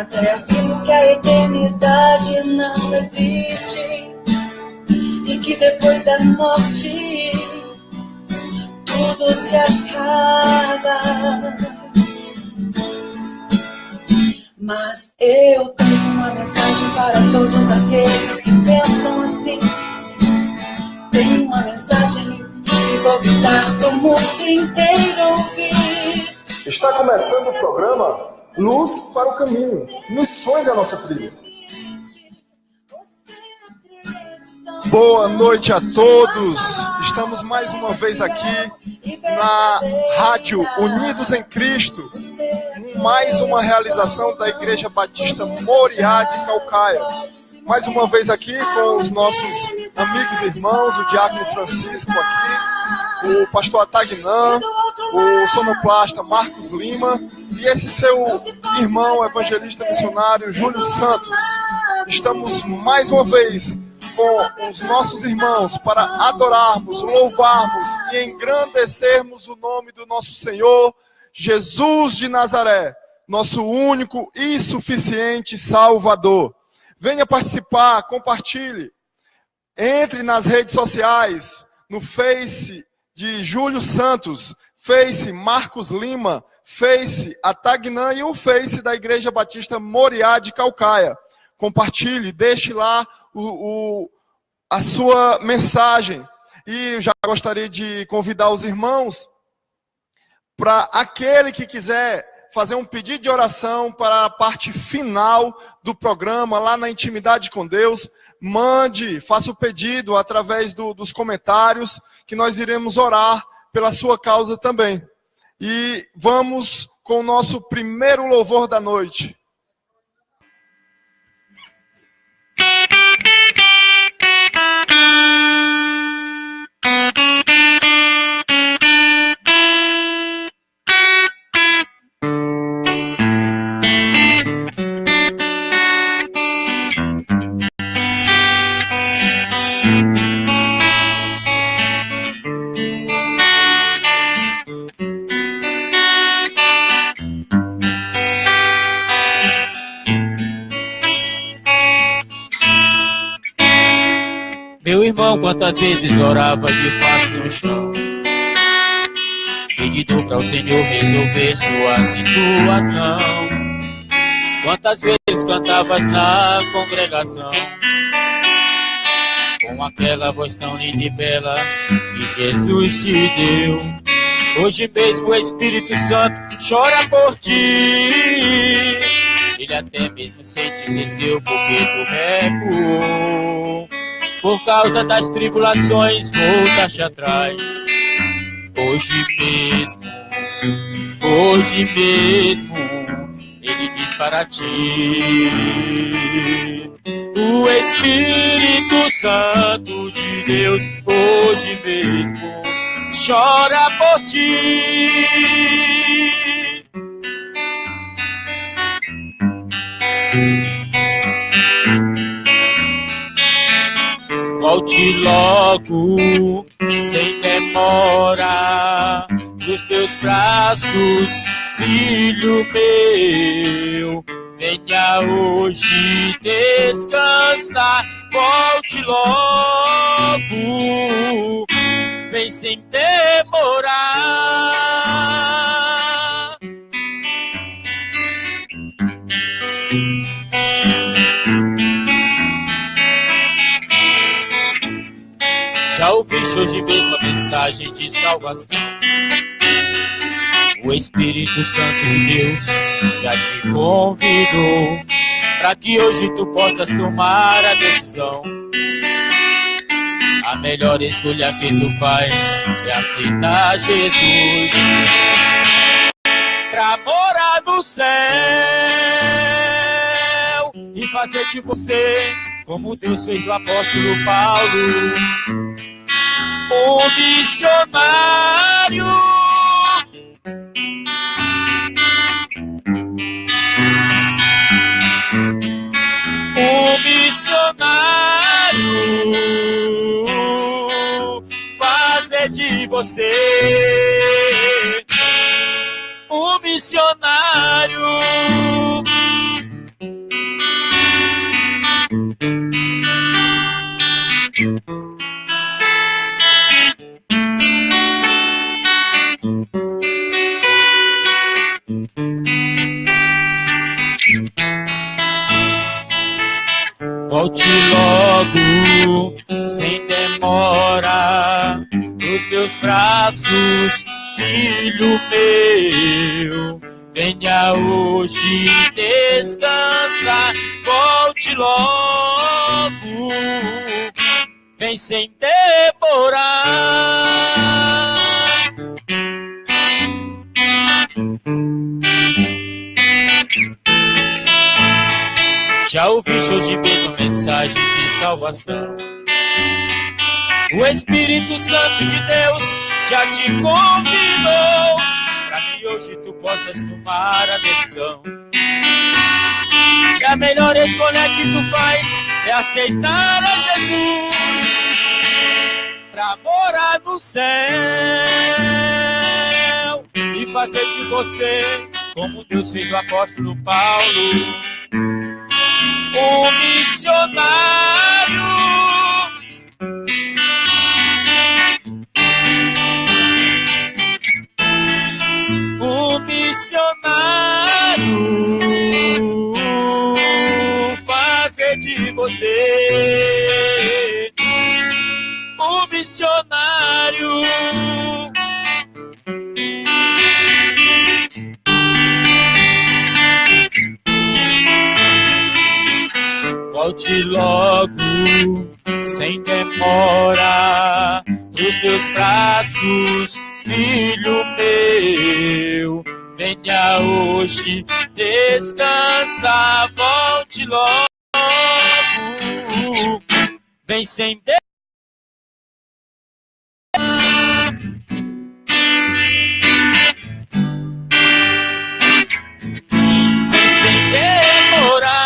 Até afirmo que a eternidade não existe e que depois da morte tudo se acaba. Mas eu tenho uma mensagem para todos aqueles que pensam assim. Tenho uma mensagem que vou gritar pro mundo inteiro ouvir. Está começando o programa Luz para o Caminho, Missões da Nossa Trilha. Boa noite a todos. Estamos mais uma vez aqui na Rádio Unidos em Cristo, mais uma realização da Igreja Batista Moriá de Calcaia. Mais uma vez aqui com os nossos amigos e irmãos, o Diácono Francisco aqui, o pastor Atagnã, o sonoplasta Marcos Lima e esse seu irmão evangelista missionário Júlio Santos. Estamos mais uma vez com os nossos irmãos para adorarmos, louvarmos e engrandecermos o nome do nosso Senhor Jesus de Nazaré, nosso único e suficiente Salvador. Venha participar, compartilhe, entre nas redes sociais, no Face de Júlio Santos, Face Marcos Lima, Face Atagnã e o Face da Igreja Batista Moriá de Calcaia. Compartilhe, deixe lá a sua mensagem. E já gostaria de convidar os irmãos para aquele que quiser fazer um pedido de oração para a parte final do programa, lá na intimidade com Deus, mande, faça o pedido através dos comentários, que nós iremos orar pela sua causa também. E vamos com o nosso primeiro louvor da noite. Meu irmão, quantas vezes orava de face no chão, pedindo para o Senhor resolver sua situação. Quantas vezes cantavas na congregação, com aquela voz tão linda e bela que Jesus te deu. Hoje mesmo o Espírito Santo chora por ti. Ele até mesmo se entristeceu porque tu recuou. Por causa das tribulações, voltaste atrás. Hoje mesmo, Ele diz para ti. O Espírito Santo de Deus, hoje mesmo, chora por ti. Volte logo, sem demora, nos meus braços, filho meu. Venha hoje descansar, volte logo, vem sem demorar. Já ouviste hoje mesmo a mensagem de salvação? O Espírito Santo de Deus já te convidou para que hoje tu possas tomar a decisão. A melhor escolha que tu faz é aceitar Jesus para morar no céu e fazer de você como Deus fez do apóstolo Paulo, um missionário. Um missionário, fazer de você um missionário. volte logo, sem demora, nos meus braços, filho meu. Venha hoje descansar, volte logo, vem sem demorar. Já ouviste hoje mesmo mensagem de salvação? O Espírito Santo de Deus já te convidou para que hoje tu possas tomar a decisão. E a melhor escolha que tu faz é aceitar a Jesus para morar no céu e fazer de você como Deus fez o apóstolo Paulo, um missionário. Um missionário, fazer de você um missionário. Volte logo, sem demora, pros meus braços, filho meu. Venha hoje descansar, volte logo, vem sem demora. Vem sem demorar.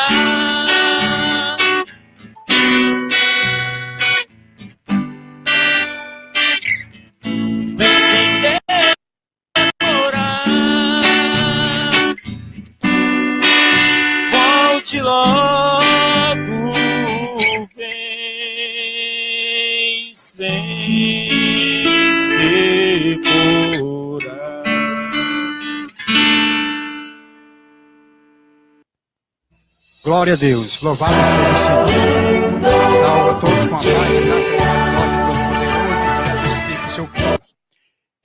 Volte logo, vem sem demorar. Glória a Deus, louvado seja o Senhor. Salve a todos com a paz e graça da glória do Todo-Poderoso de Jesus Cristo, seu Filho.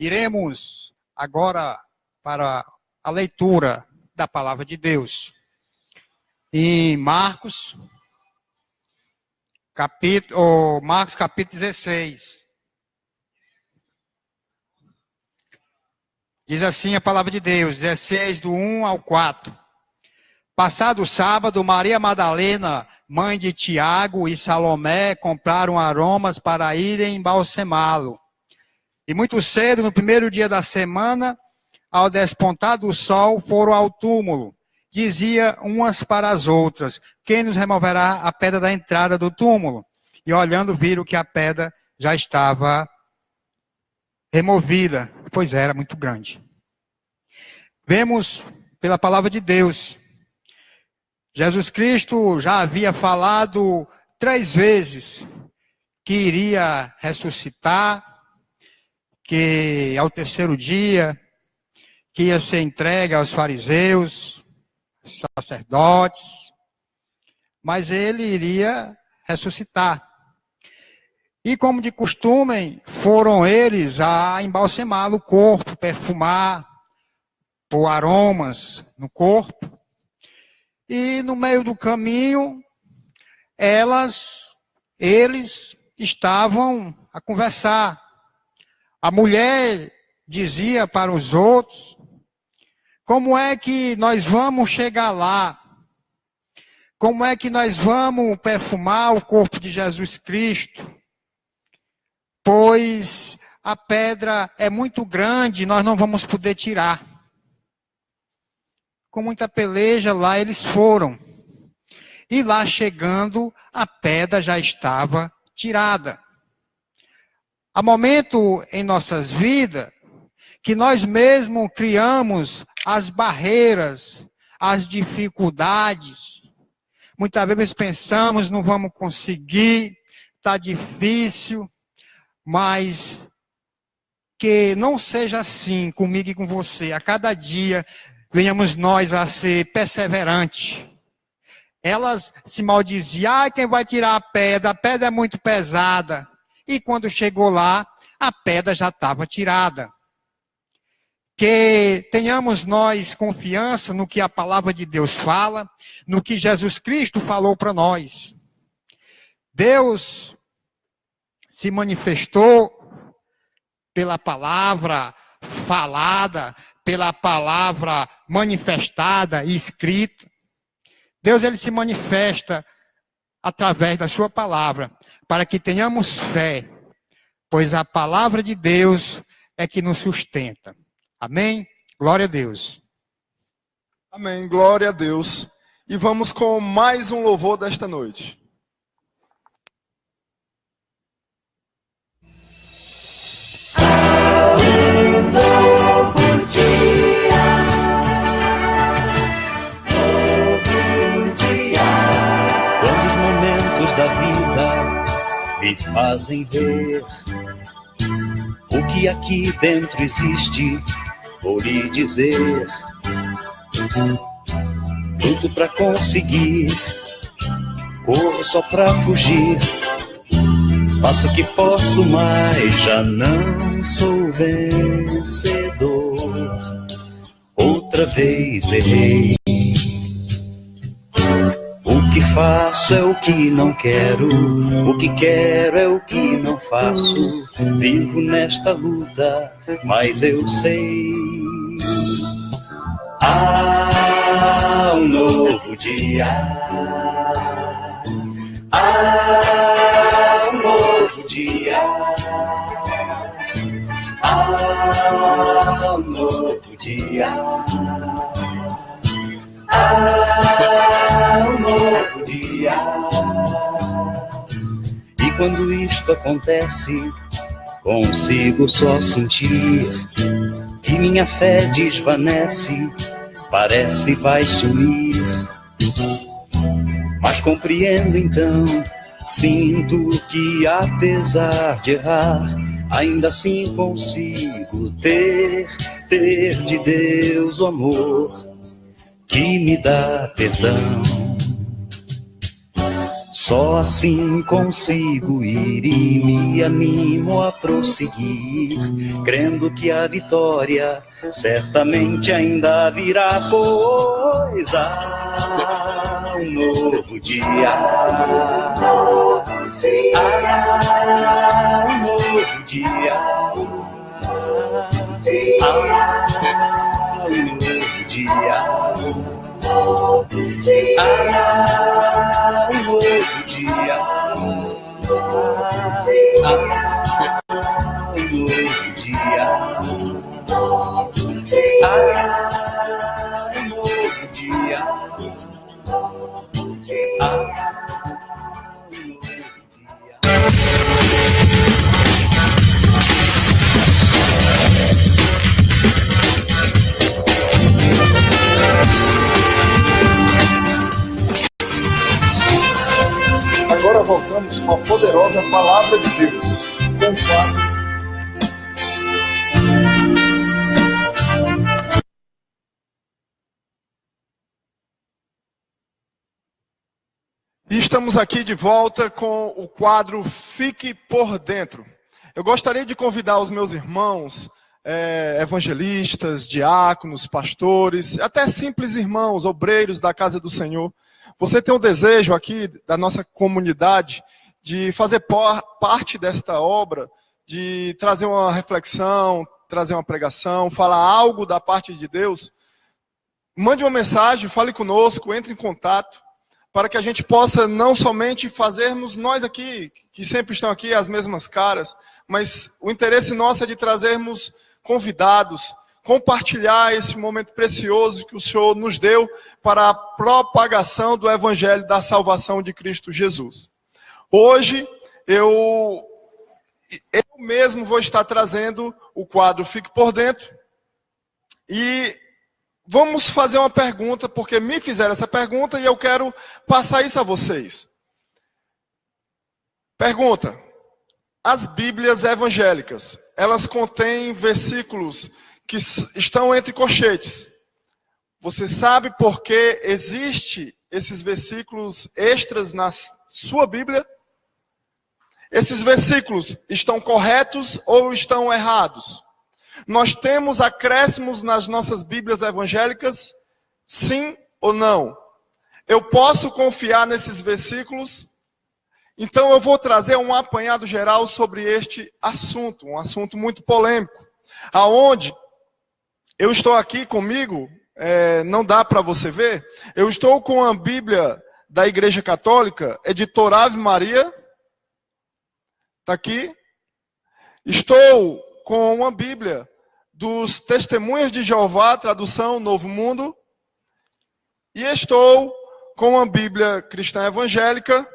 Iremos agora para a leitura da palavra de Deus. Em Marcos capítulo 16. Diz assim a palavra de Deus, 16, do 1 ao 4. Passado o sábado, Maria Madalena, mãe de Tiago e Salomé, compraram aromas para irem embalsamá-lo. E muito cedo, no primeiro dia da semana, ao despontar do sol, foram ao túmulo. Dizia umas para as outras: quem nos removerá a pedra da entrada do túmulo? E olhando, viram que a pedra já estava removida, pois era muito grande. Vemos pela palavra de Deus, Jesus Cristo já havia falado 3 vezes que iria ressuscitar, que ao terceiro dia, que ia ser entregue aos fariseus, sacerdotes, mas ele iria ressuscitar. E como de costume, foram eles a embalsamar o corpo, perfumar, pôr aromas no corpo. E no meio do caminho, eles estavam a conversar. A mulher dizia para os outros: como é que nós vamos chegar lá? Como é que nós vamos perfumar o corpo de Jesus Cristo? Pois a pedra é muito grande, nós não vamos poder tirar. Com muita peleja, lá eles foram. E lá chegando, a pedra já estava tirada. Há momento em nossas vidas que nós mesmos criamos as barreiras, as dificuldades. Muitas vezes pensamos, não vamos conseguir, está difícil, mas que não seja assim comigo e com você. A cada dia venhamos nós a ser perseverantes elas se maldiziam, quem vai tirar a pedra é muito pesada. E quando chegou lá, a pedra já estava tirada. Que tenhamos nós confiança no que a palavra de Deus fala, no que Jesus Cristo falou para nós. Deus se manifestou pela palavra falada, pela palavra manifestada e escrita. Deus, ele se manifesta através da sua palavra, para que tenhamos fé, pois a palavra de Deus é que nos sustenta. Amém? Glória a Deus. Amém, glória a Deus. E vamos com mais um louvor desta noite. Novo dia, quando os momentos da vida me fazem ver o que aqui dentro existe, vou lhe dizer. Luto pra conseguir, corro só pra fugir, faço o que posso, mas já não sou vencedor. Outra vez errei. O que faço é o que não quero, o que quero é o que não faço. Vivo nesta luta, mas eu sei. Há um novo dia. Há um novo dia. Há um novo dia. Há um novo dia. E quando isto acontece, consigo só sentir que minha fé desvanece, parece vai sumir. Mas compreendo então, sinto que apesar de errar, ainda assim consigo ter de Deus o amor que me dá perdão. Só assim consigo ir e me animo a prosseguir, crendo que a vitória certamente ainda virá, pois há um novo dia. Há um novo dia. Há um novo dia. Há um novo dia. Há um novo dia. Há um novo dia. Agora voltamos com a poderosa palavra de Deus. Com o quadro E estamos aqui de volta com o quadro Fique por Dentro. Eu gostaria de convidar os meus irmãos, evangelistas, diáconos, pastores, até simples irmãos, obreiros da casa do Senhor. Você tem o desejo aqui da nossa comunidade de fazer parte desta obra, de trazer uma reflexão, trazer uma pregação, falar algo da parte de Deus? Mande uma mensagem, fale conosco, entre em contato, para que a gente possa não somente fazermos nós aqui, que sempre estão aqui as mesmas caras, mas o interesse nosso é de trazermos convidados, compartilhar esse momento precioso que o Senhor nos deu para a propagação do Evangelho da salvação de Cristo Jesus. Hoje, eu mesmo vou estar trazendo o quadro Fique por Dentro e vamos fazer uma pergunta, porque me fizeram essa pergunta e eu quero passar isso a vocês. Pergunta: as Bíblias evangélicas, elas contêm versículos que estão entre colchetes. Você sabe por que existe esses versículos extras na sua Bíblia? Esses versículos estão corretos ou estão errados? Nós temos acréscimos nas nossas Bíblias evangélicas? Sim ou não? Eu posso confiar nesses versículos? Então eu vou trazer um apanhado geral sobre este assunto, um assunto muito polêmico, aonde eu estou aqui comigo, não dá para você ver, eu estou com a Bíblia da Igreja Católica, editora Ave Maria, está aqui. Estou com uma Bíblia dos Testemunhas de Jeová, tradução Novo Mundo, e estou com a Bíblia Cristã Evangélica,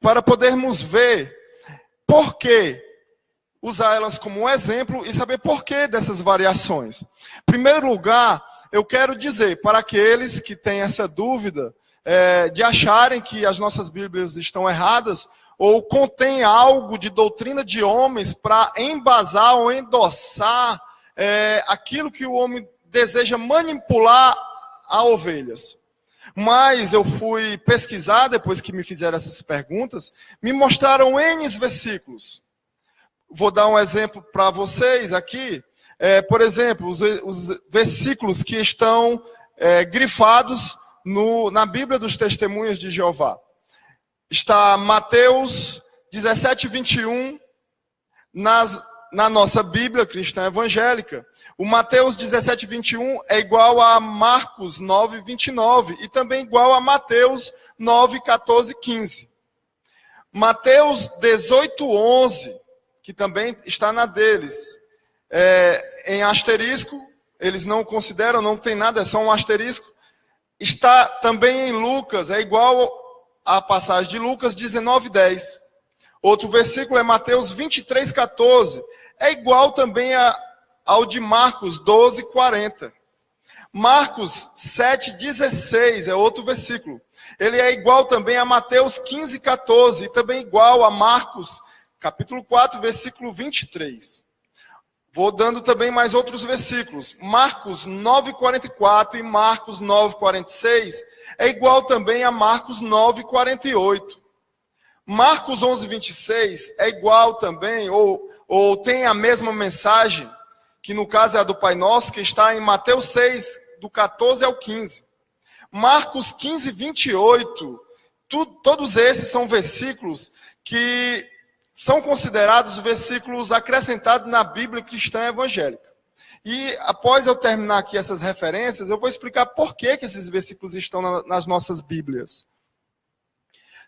para podermos ver por que usar elas como um exemplo e saber por que dessas variações. Em primeiro lugar, eu quero dizer para aqueles que têm essa dúvida de acharem que as nossas Bíblias estão erradas ou contêm algo de doutrina de homens para embasar ou endossar aquilo que o homem deseja manipular a ovelhas. Mas eu fui pesquisar, depois que me fizeram essas perguntas, me mostraram N versículos. Vou dar um exemplo para vocês aqui. Por exemplo, os versículos que estão grifados na Bíblia dos Testemunhas de Jeová. Está Mateus 17, 21, na nossa Bíblia Cristã Evangélica. O Mateus 17, 21 é igual a Marcos 9, 29 e também igual a Mateus 9, 14, 15. Mateus 18, 11, que também está na deles, em asterisco, eles não consideram, não tem nada, é só um asterisco. Está também em Lucas, é igual à passagem de Lucas 19, 10. Outro versículo é Mateus 23, 14, é igual também ao de Marcos 12, 40. Marcos 7, 16 é outro versículo. Ele é igual também a Mateus 15, 14 e também igual a Marcos, capítulo 4, versículo 23. Vou dando também mais outros versículos. Marcos 9, 44 e Marcos 9, 46 é igual também a Marcos 9, 48. Marcos 11, 26 é igual também, ou tem a mesma mensagem, que no caso é a do Pai Nosso, que está em Mateus 6, do 14 ao 15. Marcos 15, 28, todos esses são versículos que são considerados versículos acrescentados na Bíblia Cristã Evangélica. E após eu terminar aqui essas referências, eu vou explicar por que esses versículos estão nas nossas Bíblias.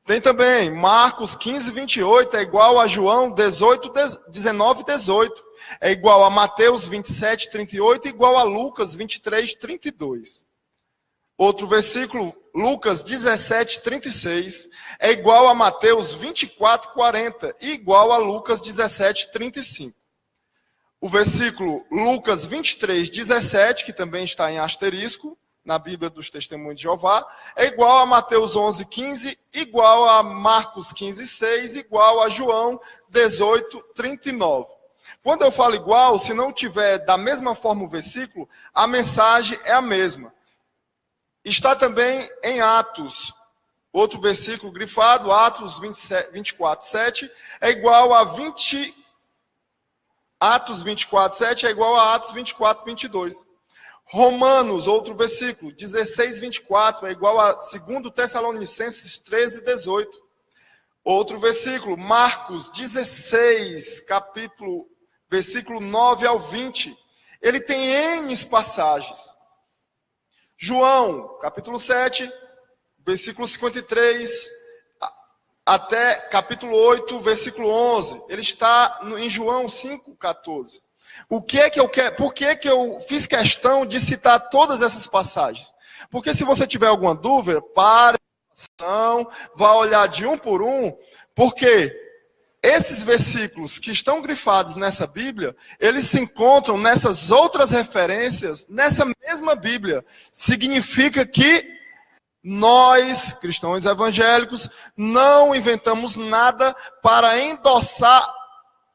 Tem também Marcos 15, 28, é igual a João 18, 19, 18. É igual a Mateus 27, 38, igual a Lucas 23, 32. Outro versículo, Lucas 17, 36, é igual a Mateus 24, 40 e igual a Lucas 17, 35. O versículo Lucas 23, 17, que também está em asterisco, na Bíblia dos Testemunhos de Jeová, é igual a Mateus 11, 15, igual a Marcos 15, 6, igual a João 18, 39. Quando eu falo igual, se não tiver da mesma forma o versículo, a mensagem é a mesma. Está também em Atos, outro versículo grifado, Atos 24, 7, é igual a Atos 24, 7 é igual a Atos 24, 22. Romanos, outro versículo, 16, 24, é igual a 2 Tessalonicenses 13, 18. Outro versículo, Marcos 16, versículo 9 ao 20. Ele tem N passagens. João, capítulo 7, versículo 53, até capítulo 8, versículo 11. Ele está em João 5, 14. Por que eu fiz questão de citar todas essas passagens? Porque se você tiver alguma dúvida, pare a ação, vá olhar de um por um, porque esses versículos que estão grifados nessa Bíblia, eles se encontram nessas outras referências, nessa mesma Bíblia. Significa que nós, cristãos evangélicos, não inventamos nada para endossar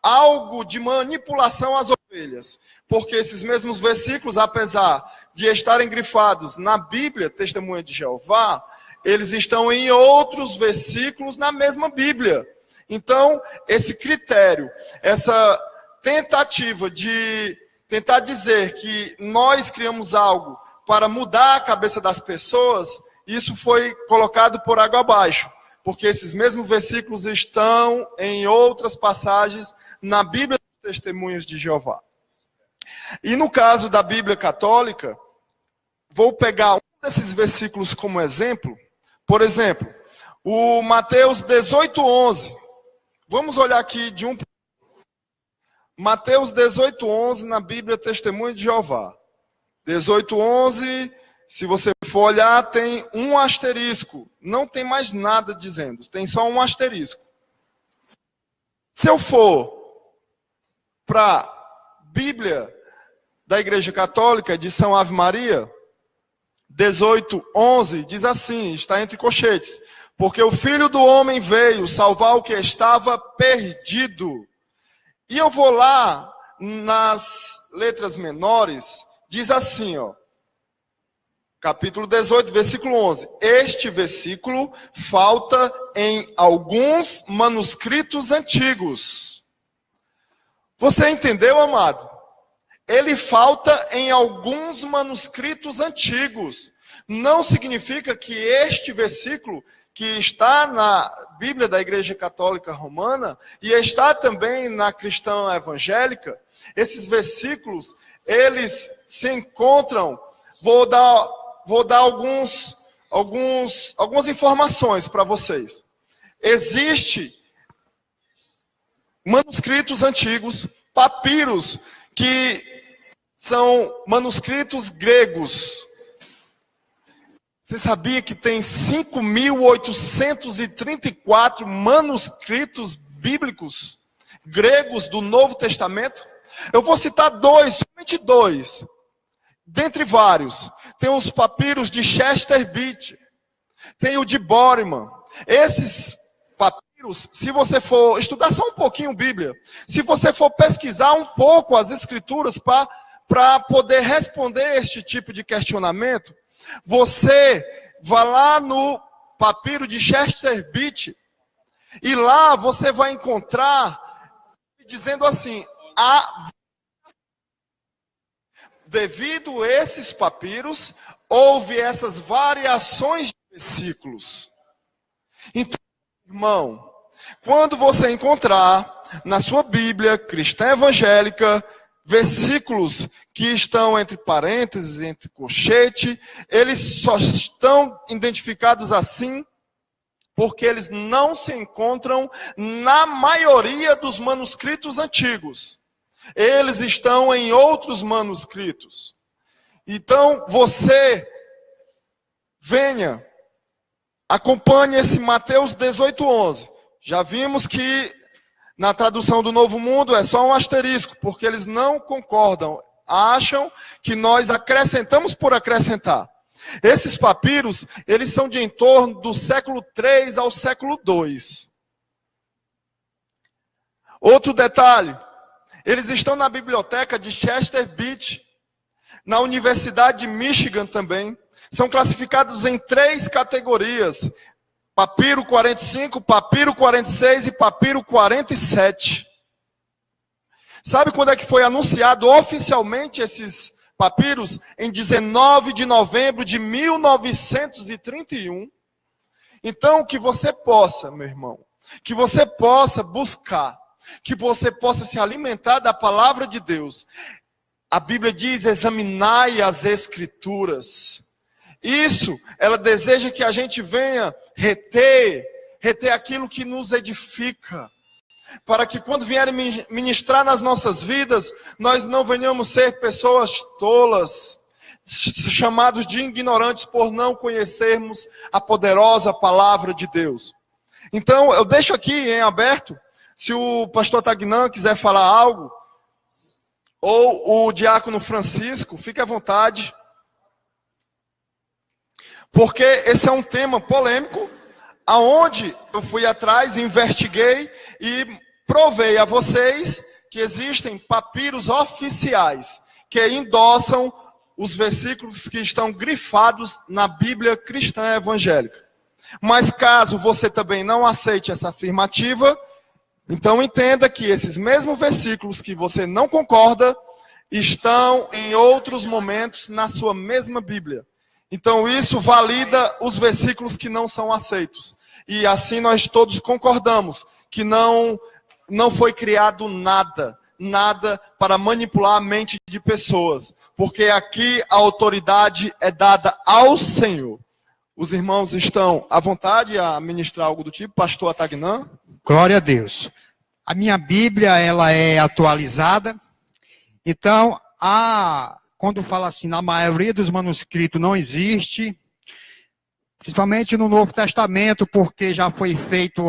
algo de manipulação às ovelhas. Porque esses mesmos versículos, apesar de estarem grifados na Bíblia, Testemunha de Jeová, eles estão em outros versículos na mesma Bíblia. Então, esse critério, essa tentativa de tentar dizer que nós criamos algo para mudar a cabeça das pessoas, isso foi colocado por água abaixo, porque esses mesmos versículos estão em outras passagens na Bíblia dos Testemunhas de Jeová. E no caso da Bíblia Católica, vou pegar um desses versículos como exemplo. Por exemplo, o Mateus 18:11. Vamos olhar aqui de um... Mateus 18:11 na Bíblia Testemunha de Jeová. 18:11, se você for olhar, tem um asterisco. Não tem mais nada dizendo, tem só um asterisco. Se eu for para a Bíblia da Igreja Católica, edição Ave Maria, 18:11, diz assim, está entre colchetes: porque o Filho do Homem veio salvar o que estava perdido. E eu vou lá, nas letras menores, diz assim, ó, capítulo 18, versículo 11. Este versículo falta em alguns manuscritos antigos. Você entendeu, amado? Ele falta em alguns manuscritos antigos. Não significa que este versículo, que está na Bíblia da Igreja Católica Romana e está também na cristã evangélica, esses versículos, eles se encontram, vou dar algumas informações para vocês. Existem manuscritos antigos, papiros, que são manuscritos gregos. Você sabia que tem 5.834 manuscritos bíblicos gregos do Novo Testamento? Eu vou citar somente dois, dentre vários. Tem os papiros de Chester Beat, tem o de Bormann. Esses papiros, se você for estudar só um pouquinho Bíblia, se você for pesquisar um pouco as Escrituras para poder responder este tipo de questionamento, você vai lá no papiro de Chester Beat e lá você vai encontrar dizendo assim: devido a esses papiros, houve essas variações de versículos. Então, irmão, quando você encontrar na sua Bíblia cristã evangélica versículos que estão entre parênteses, entre colchete, eles só estão identificados assim porque eles não se encontram na maioria dos manuscritos antigos. Eles estão em outros manuscritos. Então, você venha, acompanhe esse Mateus 18:11. Já vimos que na tradução do Novo Mundo é só um asterisco, porque eles não concordam. Acham que nós acrescentamos por acrescentar. Esses papiros, eles são de em torno do século III ao século II. Outro detalhe, eles estão na biblioteca de Chester Beat, na Universidade de Michigan também. São classificados em 3 categorias: papiro 45, papiro 46 e papiro 47. Sabe quando é que foi anunciado oficialmente esses papiros? Em 19 de novembro de 1931. Então, que você possa, meu irmão, que você possa buscar, que você possa se alimentar da palavra de Deus. A Bíblia diz: examinai as Escrituras. Isso, ela deseja que a gente venha reter aquilo que nos edifica, para que quando vierem ministrar nas nossas vidas, nós não venhamos ser pessoas tolas, chamados de ignorantes por não conhecermos a poderosa palavra de Deus. Então, eu deixo aqui em aberto, se o pastor Tagnan quiser falar algo, ou o diácono Francisco, fique à vontade. Porque esse é um tema polêmico, aonde eu fui atrás, investiguei e provei a vocês que existem papiros oficiais que endossam os versículos que estão grifados na Bíblia cristã evangélica. Mas caso você também não aceite essa afirmativa, então entenda que esses mesmos versículos que você não concorda estão em outros momentos na sua mesma Bíblia. Então isso valida os versículos que não são aceitos. E assim nós todos concordamos que não foi criado nada para manipular a mente de pessoas. Porque aqui a autoridade é dada ao Senhor. Os irmãos estão à vontade a ministrar algo do tipo, pastor Atagnã? Glória a Deus. A minha Bíblia, ela é atualizada. Então, quando fala assim, na maioria dos manuscritos não existe, principalmente no Novo Testamento, porque já foi feito,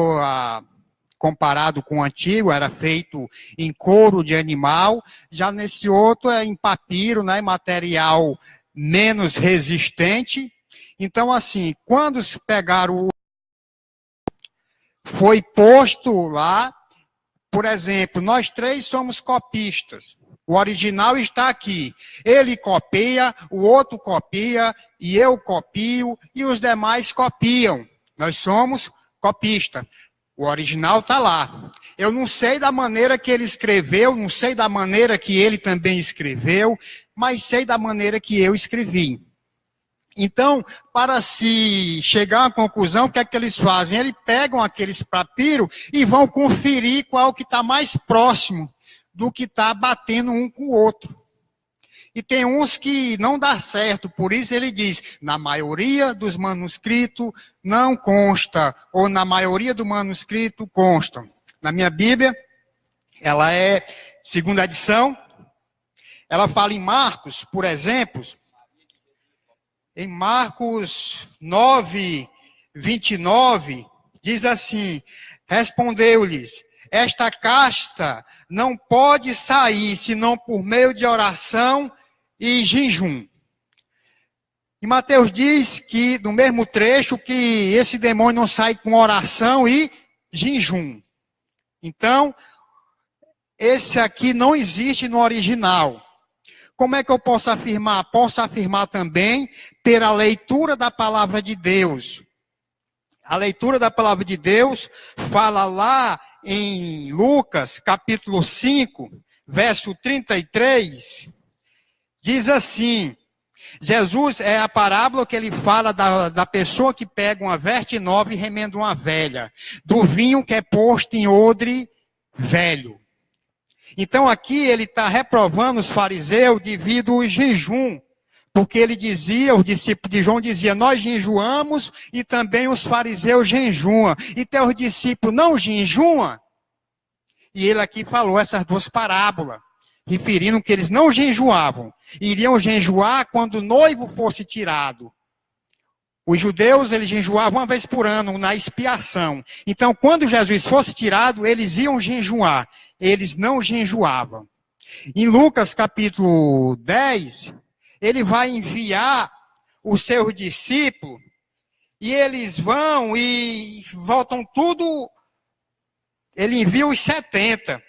comparado com o Antigo, era feito em couro de animal, já nesse outro é em papiro, né, material menos resistente. Então, assim, quando pegaram foi posto lá, por exemplo, nós três somos copistas. O original está aqui. Ele copia, o outro copia, e eu copio, e os demais copiam. Nós somos copistas. O original está lá. Eu não sei da maneira que ele escreveu, não sei da maneira que ele também escreveu, mas sei da maneira que eu escrevi. Então, para se chegar a uma conclusão, o que é que eles fazem? Eles pegam aqueles papiros e vão conferir qual que está mais próximo do que está batendo um com o outro. E tem uns que não dá certo, por isso ele diz, na maioria dos manuscritos não consta, ou na maioria do manuscrito consta. Na minha Bíblia, ela é segunda edição, ela fala em Marcos, por exemplo, em Marcos 9, 29, diz assim, respondeu-lhes, esta casta não pode sair, senão por meio de oração e jejum. E Mateus diz que, no mesmo trecho, que esse demônio não sai com oração e jejum. Então, esse aqui não existe no original. Como é que eu posso afirmar? Posso afirmar também pela leitura da palavra de Deus. A leitura da palavra de Deus fala lá em Lucas, capítulo 5, verso 33, diz assim, Jesus é a parábola que ele fala da pessoa que pega uma veste nova e remenda uma velha, do vinho que é posto em odre velho. Então aqui ele está reprovando os fariseus devido ao jejum, porque ele dizia, os discípulos de João diziam, nós jejuamos e também os fariseus jejuam. E teus discípulos não jejuam? E ele aqui falou essas duas parábolas, referindo que eles não jejuavam. Iriam jejuar quando o noivo fosse tirado. Os judeus, eles jejuavam uma vez por ano, na expiação. Então, quando Jesus fosse tirado, eles iam jejuar. Eles não jejuavam. Em Lucas capítulo 10... ele vai enviar os seus discípulos, e eles vão e voltam tudo, ele envia os 70,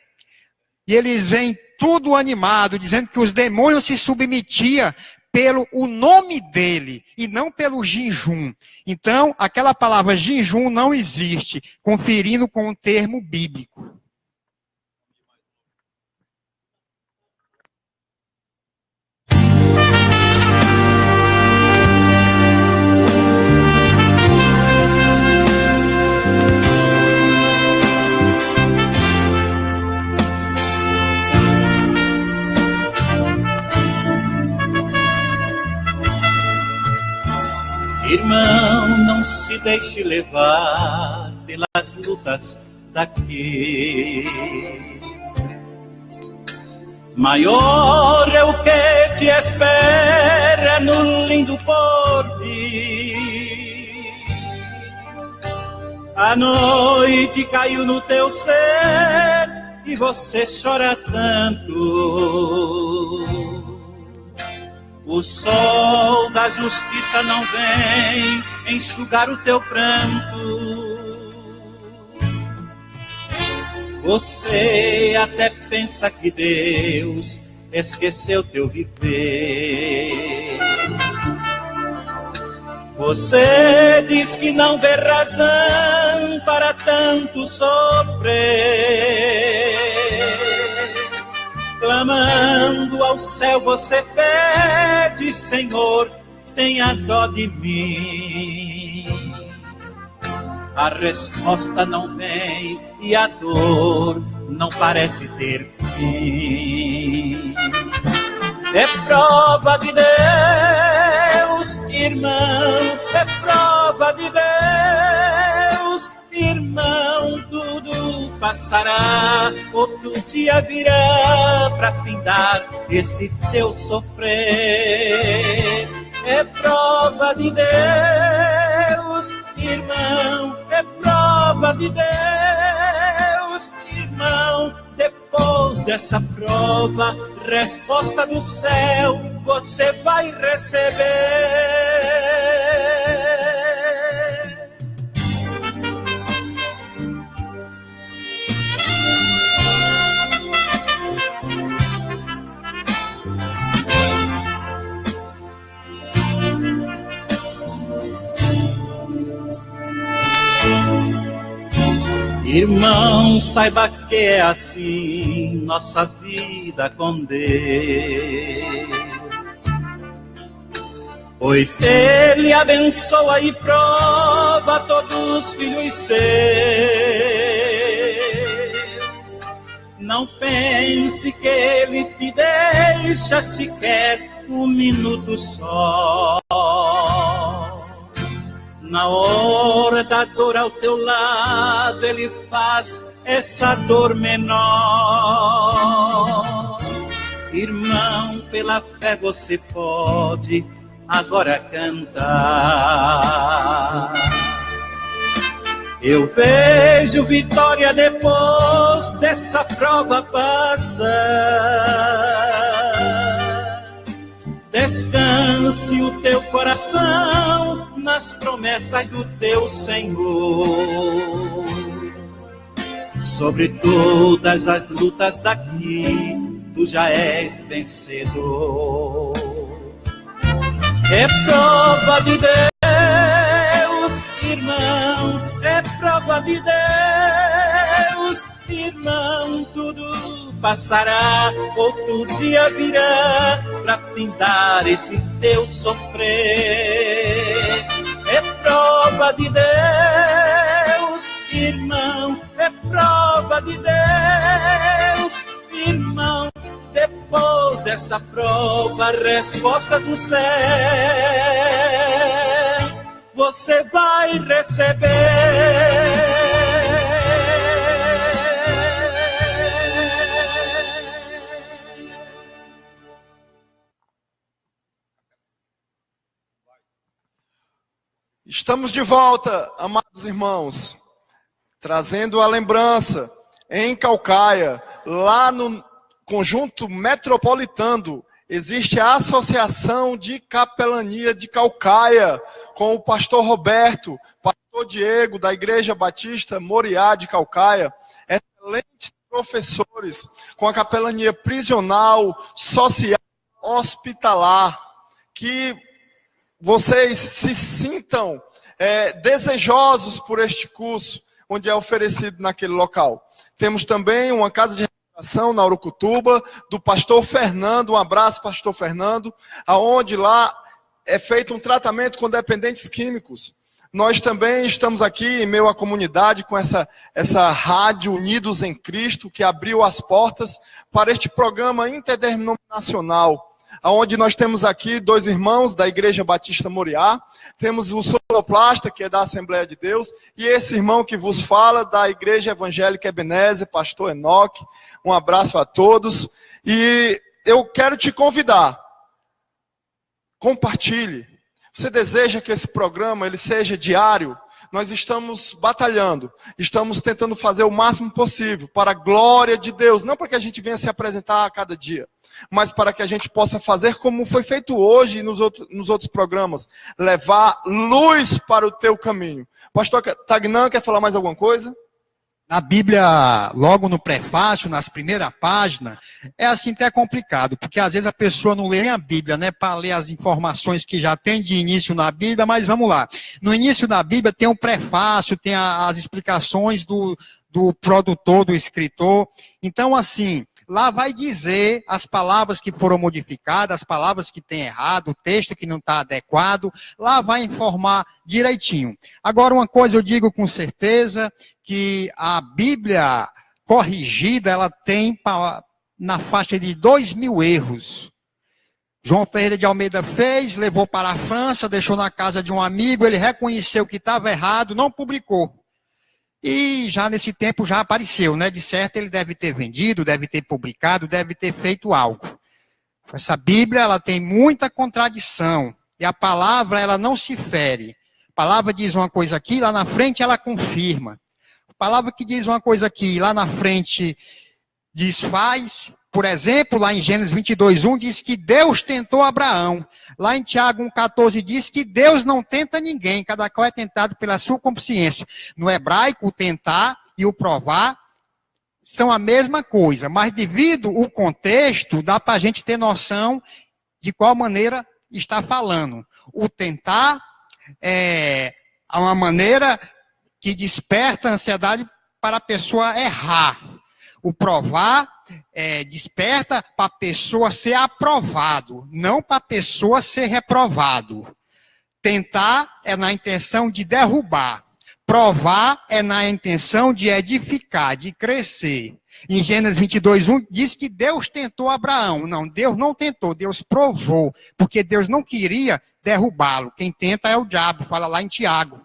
e eles vêm tudo animado, dizendo que os demônios se submetiam pelo o nome dele, e não pelo jejum. Então, aquela palavra jejum não existe, conferindo com o termo bíblico. Irmão, não se deixe levar pelas lutas daqui. Maior é o que te espera no lindo porvir. A noite caiu no teu ser e você chora tanto. O sol da justiça não vem enxugar o teu pranto. Você até pensa que Deus esqueceu teu viver. Você diz que não vê razão para tanto sofrer, clamando ao céu você pede, Senhor, tenha dó de mim. A resposta não vem e a dor não parece ter fim. É prova de Deus, irmão, é prova de Deus, irmão, tudo passará, outro dia virá para findar esse teu sofrer. É prova de Deus, irmão, é prova de Deus, irmão. Depois dessa prova, resposta do céu você vai receber. Irmão, saiba que é assim nossa vida com Deus, pois Ele abençoa e prova todos os filhos seus. Não pense que Ele te deixa sequer um minuto só. Na hora da dor ao teu lado, Ele faz essa dor menor. Irmão, pela fé você pode agora cantar. Eu vejo vitória depois dessa prova passar. Descanse o teu coração nas promessas do teu Senhor. Sobre todas as lutas daqui, tu já és vencedor. É prova de Deus, irmão, é prova de Deus, irmão, tudo passará, outro dia virá para findar esse teu sofrer. É prova de Deus, irmão, é prova de Deus, irmão. Depois dessa prova, a resposta do céu você vai receber. Estamos de volta, amados irmãos, trazendo a lembrança em Caucaia, lá no Conjunto Metropolitano, existe a Associação de Capelania de Caucaia, com o pastor Roberto, pastor Diego, da Igreja Batista Moriá de Caucaia, excelentes professores, com a capelania prisional, social, hospitalar, que vocês se sintam desejosos por este curso, onde é oferecido naquele local. Temos também uma casa de recuperação na Urucutuba, do pastor Fernando, um abraço, pastor Fernando, aonde lá é feito um tratamento com dependentes químicos. Nós também estamos aqui em meio à comunidade com essa rádio Unidos em Cristo, que abriu as portas para este programa interdenominacional, onde nós temos aqui dois irmãos da Igreja Batista Moriá, temos o sonoplasta, que é da Assembleia de Deus, e esse irmão que vos fala da Igreja Evangélica Ebenezer, pastor Enoque. Um abraço a todos. E eu quero te convidar, compartilhe. Você deseja que esse programa ele seja diário? Nós estamos batalhando, estamos tentando fazer o máximo possível para a glória de Deus, não para que a gente venha se apresentar a cada dia, mas para que a gente possa fazer como foi feito hoje e nos outros programas, levar luz para o teu caminho. Pastor Tagnan, quer falar mais alguma coisa? Na Bíblia, logo no prefácio, nas primeiras páginas, é assim até complicado, porque às vezes a pessoa não lê nem a Bíblia, né, para ler as informações que já tem de início na Bíblia, mas vamos lá. No início da Bíblia tem um prefácio, tem as explicações do produtor, do escritor. Então, assim, lá vai dizer as palavras que foram modificadas, as palavras que tem errado, o texto que não está adequado, lá vai informar direitinho. Agora, uma coisa eu digo com certeza, que a Bíblia corrigida, ela tem na faixa de 2.000 erros. João Ferreira de Almeida fez, levou para a França, deixou na casa de um amigo, ele reconheceu que estava errado, não publicou. E já nesse tempo já apareceu, né? De certo ele deve ter vendido, deve ter publicado, deve ter feito algo. Essa Bíblia, ela tem muita contradição. E a palavra, ela não se fere. A palavra diz uma coisa aqui, lá na frente ela confirma. A palavra que diz uma coisa aqui, lá na frente desfaz. Por exemplo, lá em Gênesis 22:1 diz que Deus tentou Abraão. Lá em Tiago 1,14 diz que Deus não tenta ninguém, cada qual é tentado pela sua consciência. No hebraico, o tentar e o provar são a mesma coisa, mas devido ao contexto, dá para a gente ter noção de qual maneira está falando. O tentar é uma maneira que desperta a ansiedade para a pessoa errar. O provar desperta para a pessoa ser aprovado, não para a pessoa ser reprovado. Tentar é na intenção de derrubar. Provar é na intenção de edificar, de crescer. Em Gênesis 22:1 diz que Deus tentou Abraão. Não, Deus não tentou, Deus provou, porque Deus não queria derrubá-lo. Quem tenta é o diabo, fala lá em Tiago.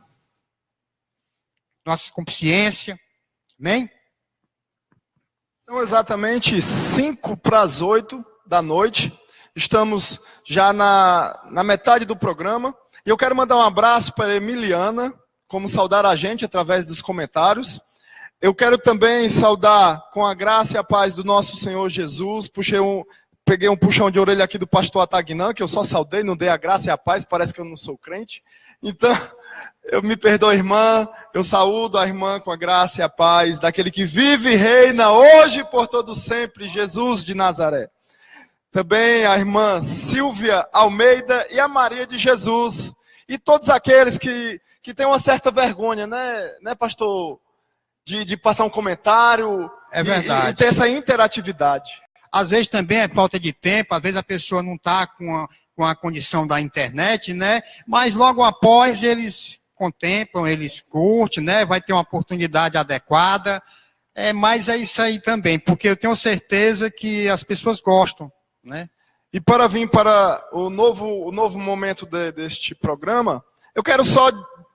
Nossa consciência, amém? São exatamente 7:55 da noite. Estamos já na metade do programa. E eu quero mandar um abraço para a Emiliana, como saudar a gente através dos comentários. Eu quero também saudar com a graça e a paz do nosso Senhor Jesus. Peguei um puxão de orelha aqui do pastor Atagnã, que eu só saudei, não dei a graça e a paz, parece que eu não sou crente. Então, eu me perdoo, irmã, eu saúdo a irmã com a graça e a paz daquele que vive e reina hoje e por todo sempre, Jesus de Nazaré. Também a irmã Silvia Almeida e a Maria de Jesus. E todos aqueles que têm uma certa vergonha, né pastor? De passar um comentário. É verdade. E ter essa interatividade. Às vezes também é falta de tempo, às vezes a pessoa não está com a condição da internet, né? Mas logo após eles contemplam, eles curtem, né? Vai ter uma oportunidade adequada. Mas é isso aí também, porque eu tenho certeza que as pessoas gostam, né? E para vir para o novo momento deste programa, eu quero só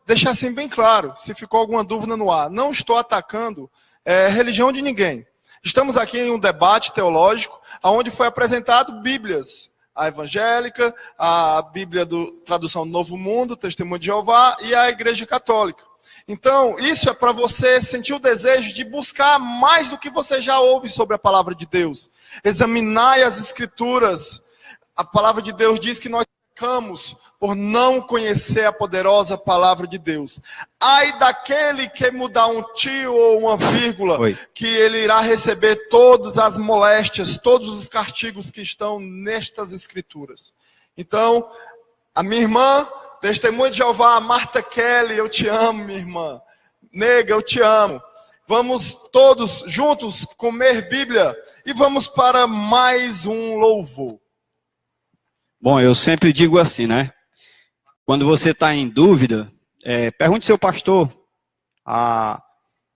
deixar assim bem claro, se ficou alguma dúvida no ar, não estou atacando religião de ninguém. Estamos aqui em um debate teológico, onde foi apresentado Bíblias, a evangélica, a Bíblia tradução do Novo Mundo, Testemunho de Jeová e a Igreja Católica. Então, isso é para você sentir o desejo de buscar mais do que você já ouve sobre a palavra de Deus. Examinai as Escrituras. A palavra de Deus diz que nós pecamos por não conhecer a poderosa palavra de Deus. Ai daquele que mudar um tio ou uma vírgula, que ele irá receber todas as moléstias, todos os castigos que estão nestas Escrituras. Então, a minha irmã, Testemunha de Jeová, Marta Kelly, eu te amo, minha irmã. Nega, eu te amo. Vamos todos juntos comer Bíblia e vamos para mais um louvor. Bom, eu sempre digo assim, né? Quando você está em dúvida, pergunte ao seu pastor. A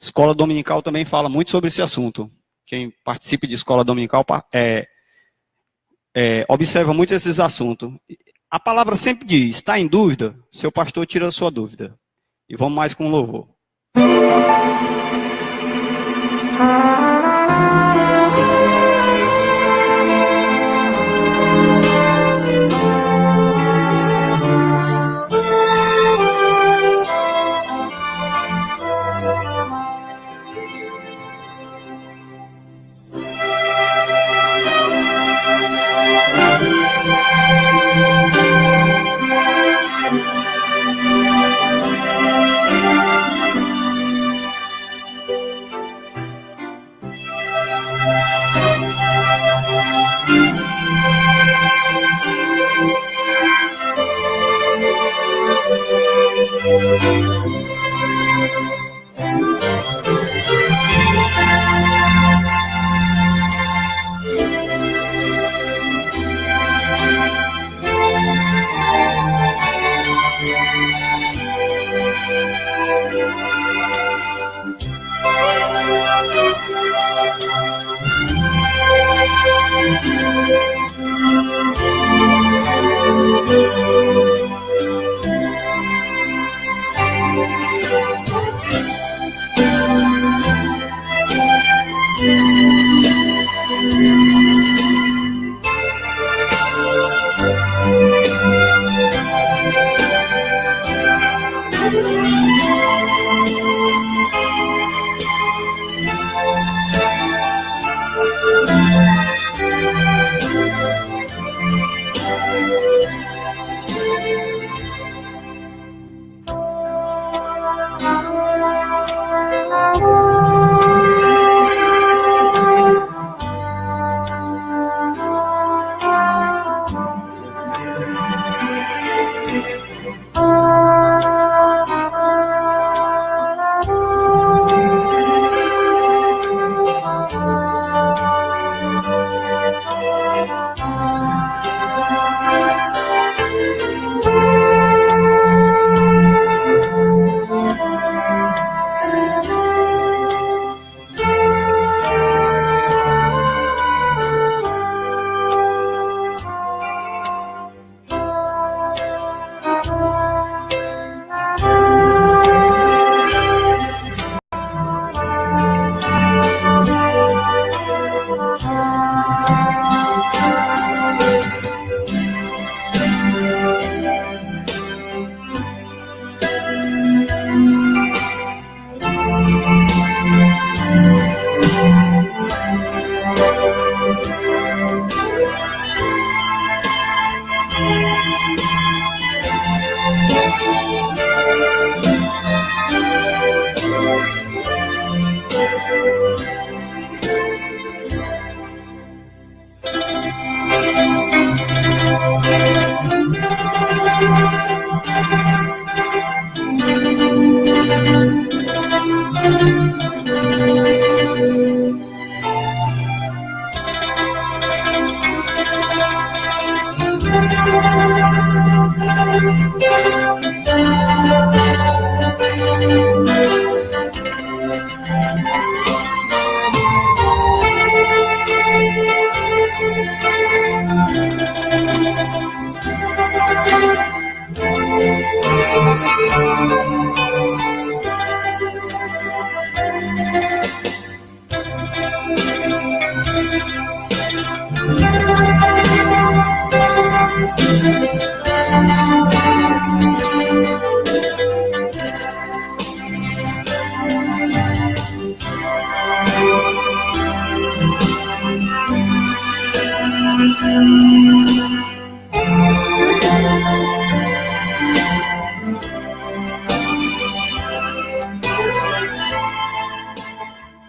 escola dominical também fala muito sobre esse assunto. Quem participa de escola dominical observa muito esses assuntos. A palavra sempre diz, está em dúvida, seu pastor tira a sua dúvida. E vamos mais com o louvor.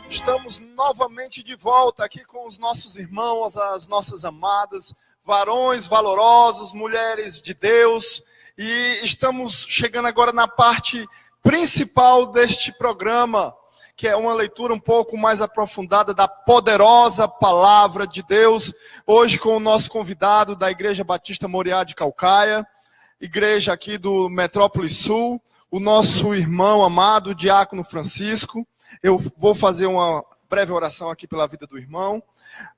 Estamos novamente de volta aqui com os nossos irmãos, as nossas amadas, varões valorosos, mulheres de Deus, e estamos chegando agora na parte principal deste programa, que é uma leitura um pouco mais aprofundada da poderosa palavra de Deus, hoje com o nosso convidado da Igreja Batista Moriá de Caucaia, igreja aqui do Metrópole Sul, o nosso irmão amado, Diácono Francisco. Eu vou fazer uma breve oração aqui pela vida do irmão.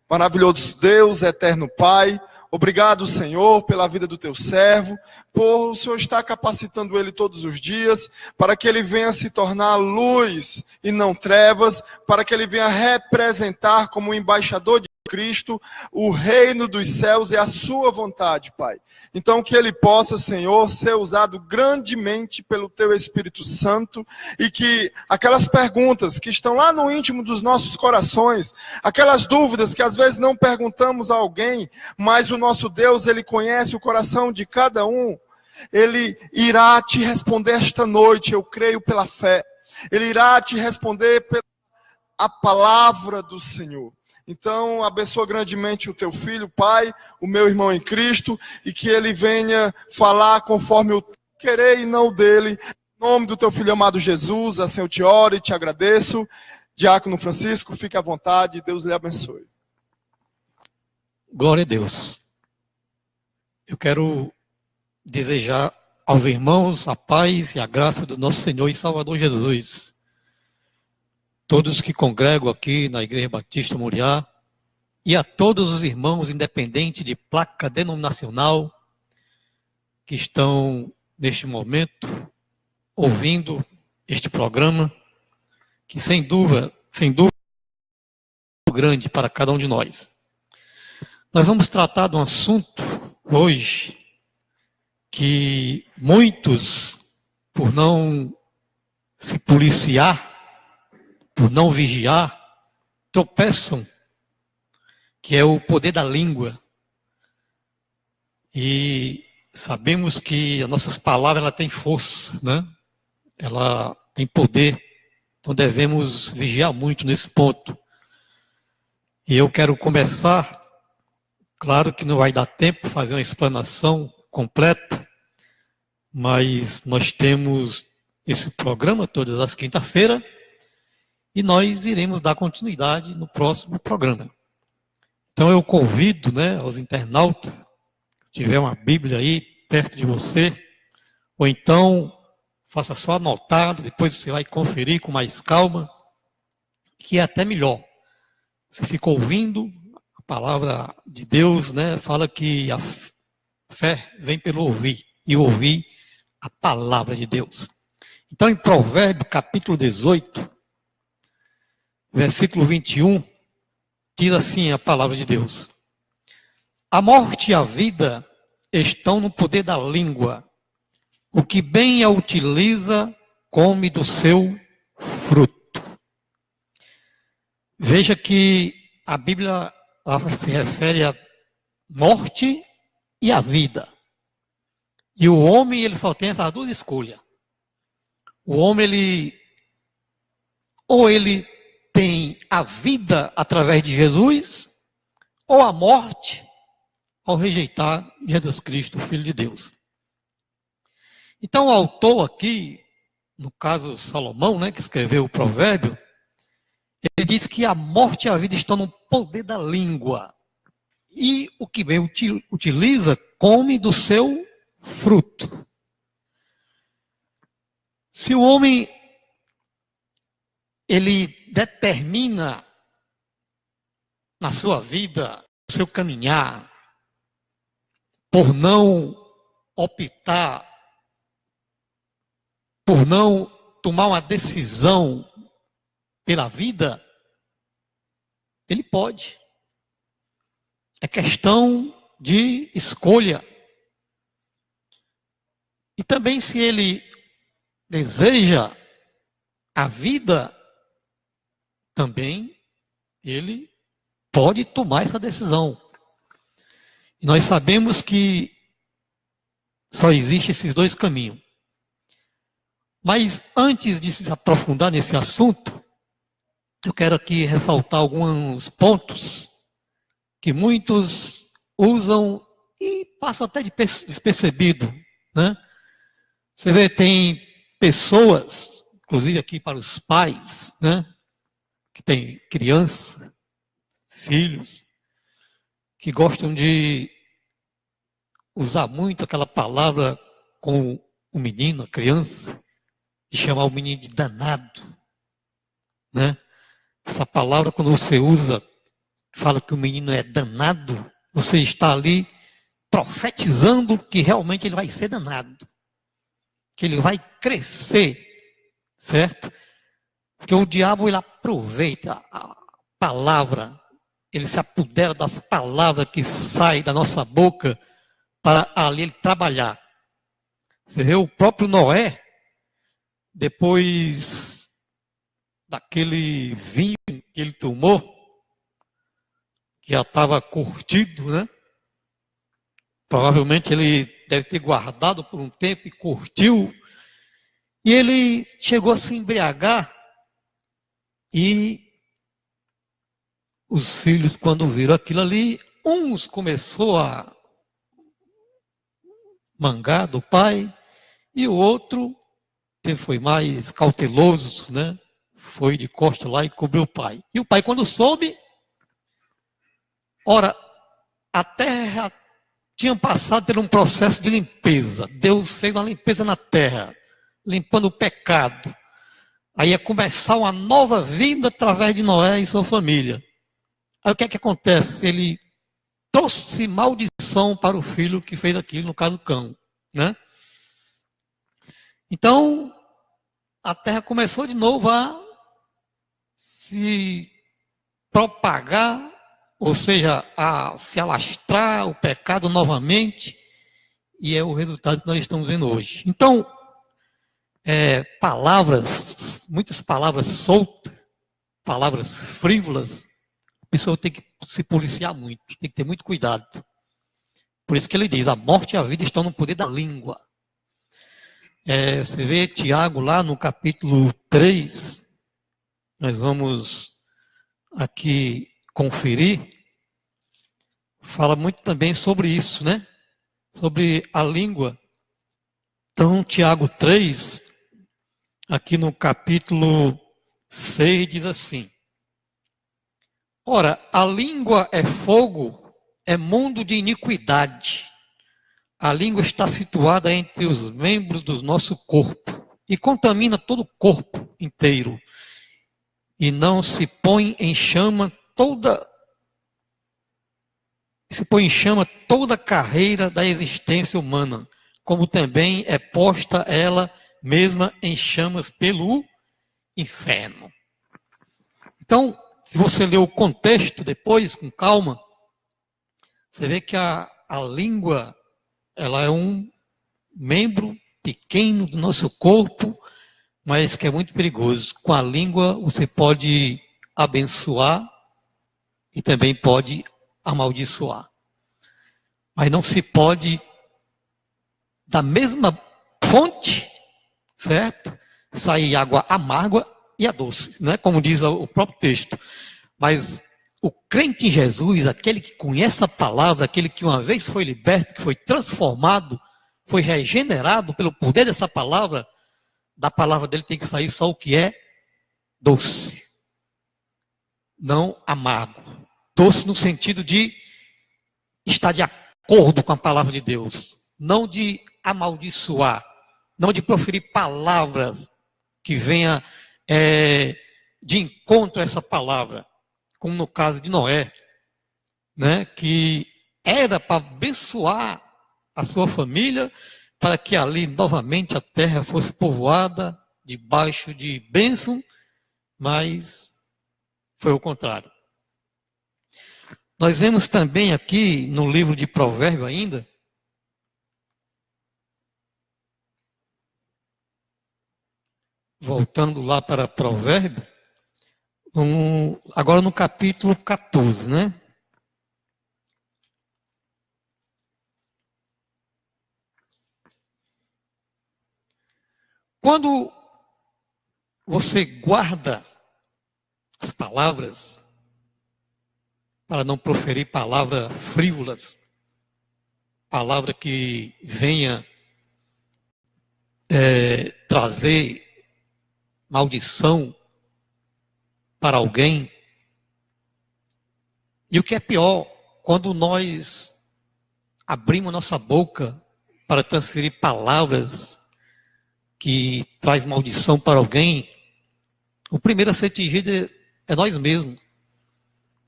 Maravilhoso Deus, eterno Pai, obrigado, Senhor, pela vida do teu servo, por o Senhor estar capacitando ele todos os dias, para que ele venha se tornar luz e não trevas, para que ele venha representar como embaixador de Cristo o reino dos céus e a sua vontade, Pai. Então que ele possa, Senhor, ser usado grandemente pelo teu Espírito Santo e que aquelas perguntas que estão lá no íntimo dos nossos corações, aquelas dúvidas que às vezes não perguntamos a alguém, mas o nosso Deus, ele conhece o coração de cada um, ele irá te responder esta noite, eu creio pela fé. Ele irá te responder pela palavra do Senhor. Então, abençoa grandemente o teu filho, Pai, o meu irmão em Cristo, e que ele venha falar conforme o teu querer e não o dele, Em nome do teu filho amado Jesus, assim eu te oro e te agradeço. Diácono Francisco, fique à vontade, Deus lhe abençoe. Glória a Deus. Eu quero desejar aos irmãos a paz e a graça do nosso Senhor e Salvador Jesus. Todos que congregam aqui na Igreja Batista Moriá e a todos os irmãos, independente de placa denominacional, que estão neste momento ouvindo este programa, que sem dúvida, é muito grande para cada um de nós. Nós vamos tratar de um assunto hoje que muitos, por não se policiar, por não vigiar, tropeçam, que é o poder da língua. E sabemos que as nossas palavras ela têm força, né? Ela tem poder, então devemos vigiar muito nesse ponto. E eu quero começar, claro que não vai dar tempo fazer uma explanação completa, mas nós temos esse programa todas as quinta-feiras e nós iremos dar continuidade no próximo programa. Então eu convido, aos internautas, se tiver uma Bíblia aí perto de você, ou então faça só anotado, depois você vai conferir com mais calma, que é até melhor. Você fica ouvindo a palavra de Deus, fala que a fé vem pelo ouvir, e ouvir a palavra de Deus. Então, em Provérbios, capítulo 18, versículo 21, diz assim a palavra de Deus: a morte e a vida estão no poder da língua. O que bem a utiliza, come do seu fruto. Veja que a Bíblia se refere à morte e à vida. E o homem, ele só tem essas duas escolhas. O homem, ou ele tem a vida através de Jesus, ou a morte ao rejeitar Jesus Cristo, o Filho de Deus. Então o autor aqui, no caso Salomão, que escreveu o provérbio, ele diz que a morte e a vida estão no poder da língua. E o que bem utiliza, come do seu fruto. Se o homem, ele determina na sua vida, no seu caminhar, por não optar, por não tomar uma decisão pela vida, ele pode. É questão de escolha. E também se ele deseja a vida, também ele pode tomar essa decisão. E nós sabemos que só existem esses dois caminhos. Mas antes de se aprofundar nesse assunto, eu quero aqui ressaltar alguns pontos que muitos usam e passam até despercebido, Você vê, tem pessoas, inclusive aqui para os pais, que tem criança, filhos, que gostam de usar muito aquela palavra com o menino, a criança, de chamar o menino de danado, Essa palavra, quando você usa, fala que o menino é danado, você está ali profetizando que realmente ele vai ser danado, que ele vai crescer, certo? Porque o diabo, ele aproveita a palavra, ele se apodera das palavras que saem da nossa boca para ali ele trabalhar. Você vê o próprio Noé, depois daquele vinho que ele tomou, que já estava curtido, Provavelmente ele deve ter guardado por um tempo e curtiu. E ele chegou a se embriagar. E os filhos, quando viram aquilo ali, uns começou a mangar do pai, e o outro tempo foi mais cauteloso, né? Foi de costa lá e cobriu o pai. E o pai, quando soube, ora, a terra tinha passado por um processo de limpeza. Deus fez uma limpeza na terra, limpando o pecado. Aí ia começar uma nova vida através de Noé e sua família. Aí o que é que acontece? Ele trouxe maldição para o filho que fez aquilo, no caso Cão, né? Então, a terra começou de novo a se propagar, ou seja, a se alastrar o pecado novamente, e é o resultado que nós estamos vendo hoje. Então, muitas palavras soltas, palavras frívolas, a pessoa tem que se policiar muito, tem que ter muito cuidado. Por isso que ele diz, a morte e a vida estão no poder da língua. Você vê Tiago lá no capítulo 3, nós vamos aqui conferir, fala muito também sobre isso, né? Sobre a língua. Então, Tiago 3, aqui no capítulo 6, diz assim: ora, a língua é fogo, é mundo de iniquidade. A língua está situada entre os membros do nosso corpo e contamina todo o corpo inteiro. E não se põe em chama toda a carreira da existência humana, como também é posta ela mesma em chamas pelo inferno. Então, se você ler o contexto depois, com calma, você vê que a língua, ela é um membro pequeno do nosso corpo, mas que é muito perigoso. Com a língua você pode abençoar e também pode amaldiçoar. Mas não se pode, da mesma fonte, certo? Sair água amarga e a doce, né? Como diz o próprio texto. Mas o crente em Jesus, aquele que conhece a palavra, aquele que uma vez foi liberto, que foi transformado, foi regenerado pelo poder dessa palavra, da palavra dele tem que sair só o que é doce, não amargo. Doce no sentido de estar de acordo com a palavra de Deus, não de amaldiçoar, não de proferir palavras que venha de encontro a essa palavra, como no caso de Noé, né, que era para abençoar a sua família, para que ali novamente a terra fosse povoada, debaixo de bênção, mas foi o contrário. Nós vemos também aqui no livro de Provérbios ainda, voltando lá para Provérbios, agora no capítulo 14, né? Quando você guarda as palavras, para não proferir palavras frívolas, palavra que venha trazer maldição para alguém. E o que é pior, quando nós abrimos nossa boca para transferir palavras que traz maldição para alguém, o primeiro a ser atingido é nós mesmos,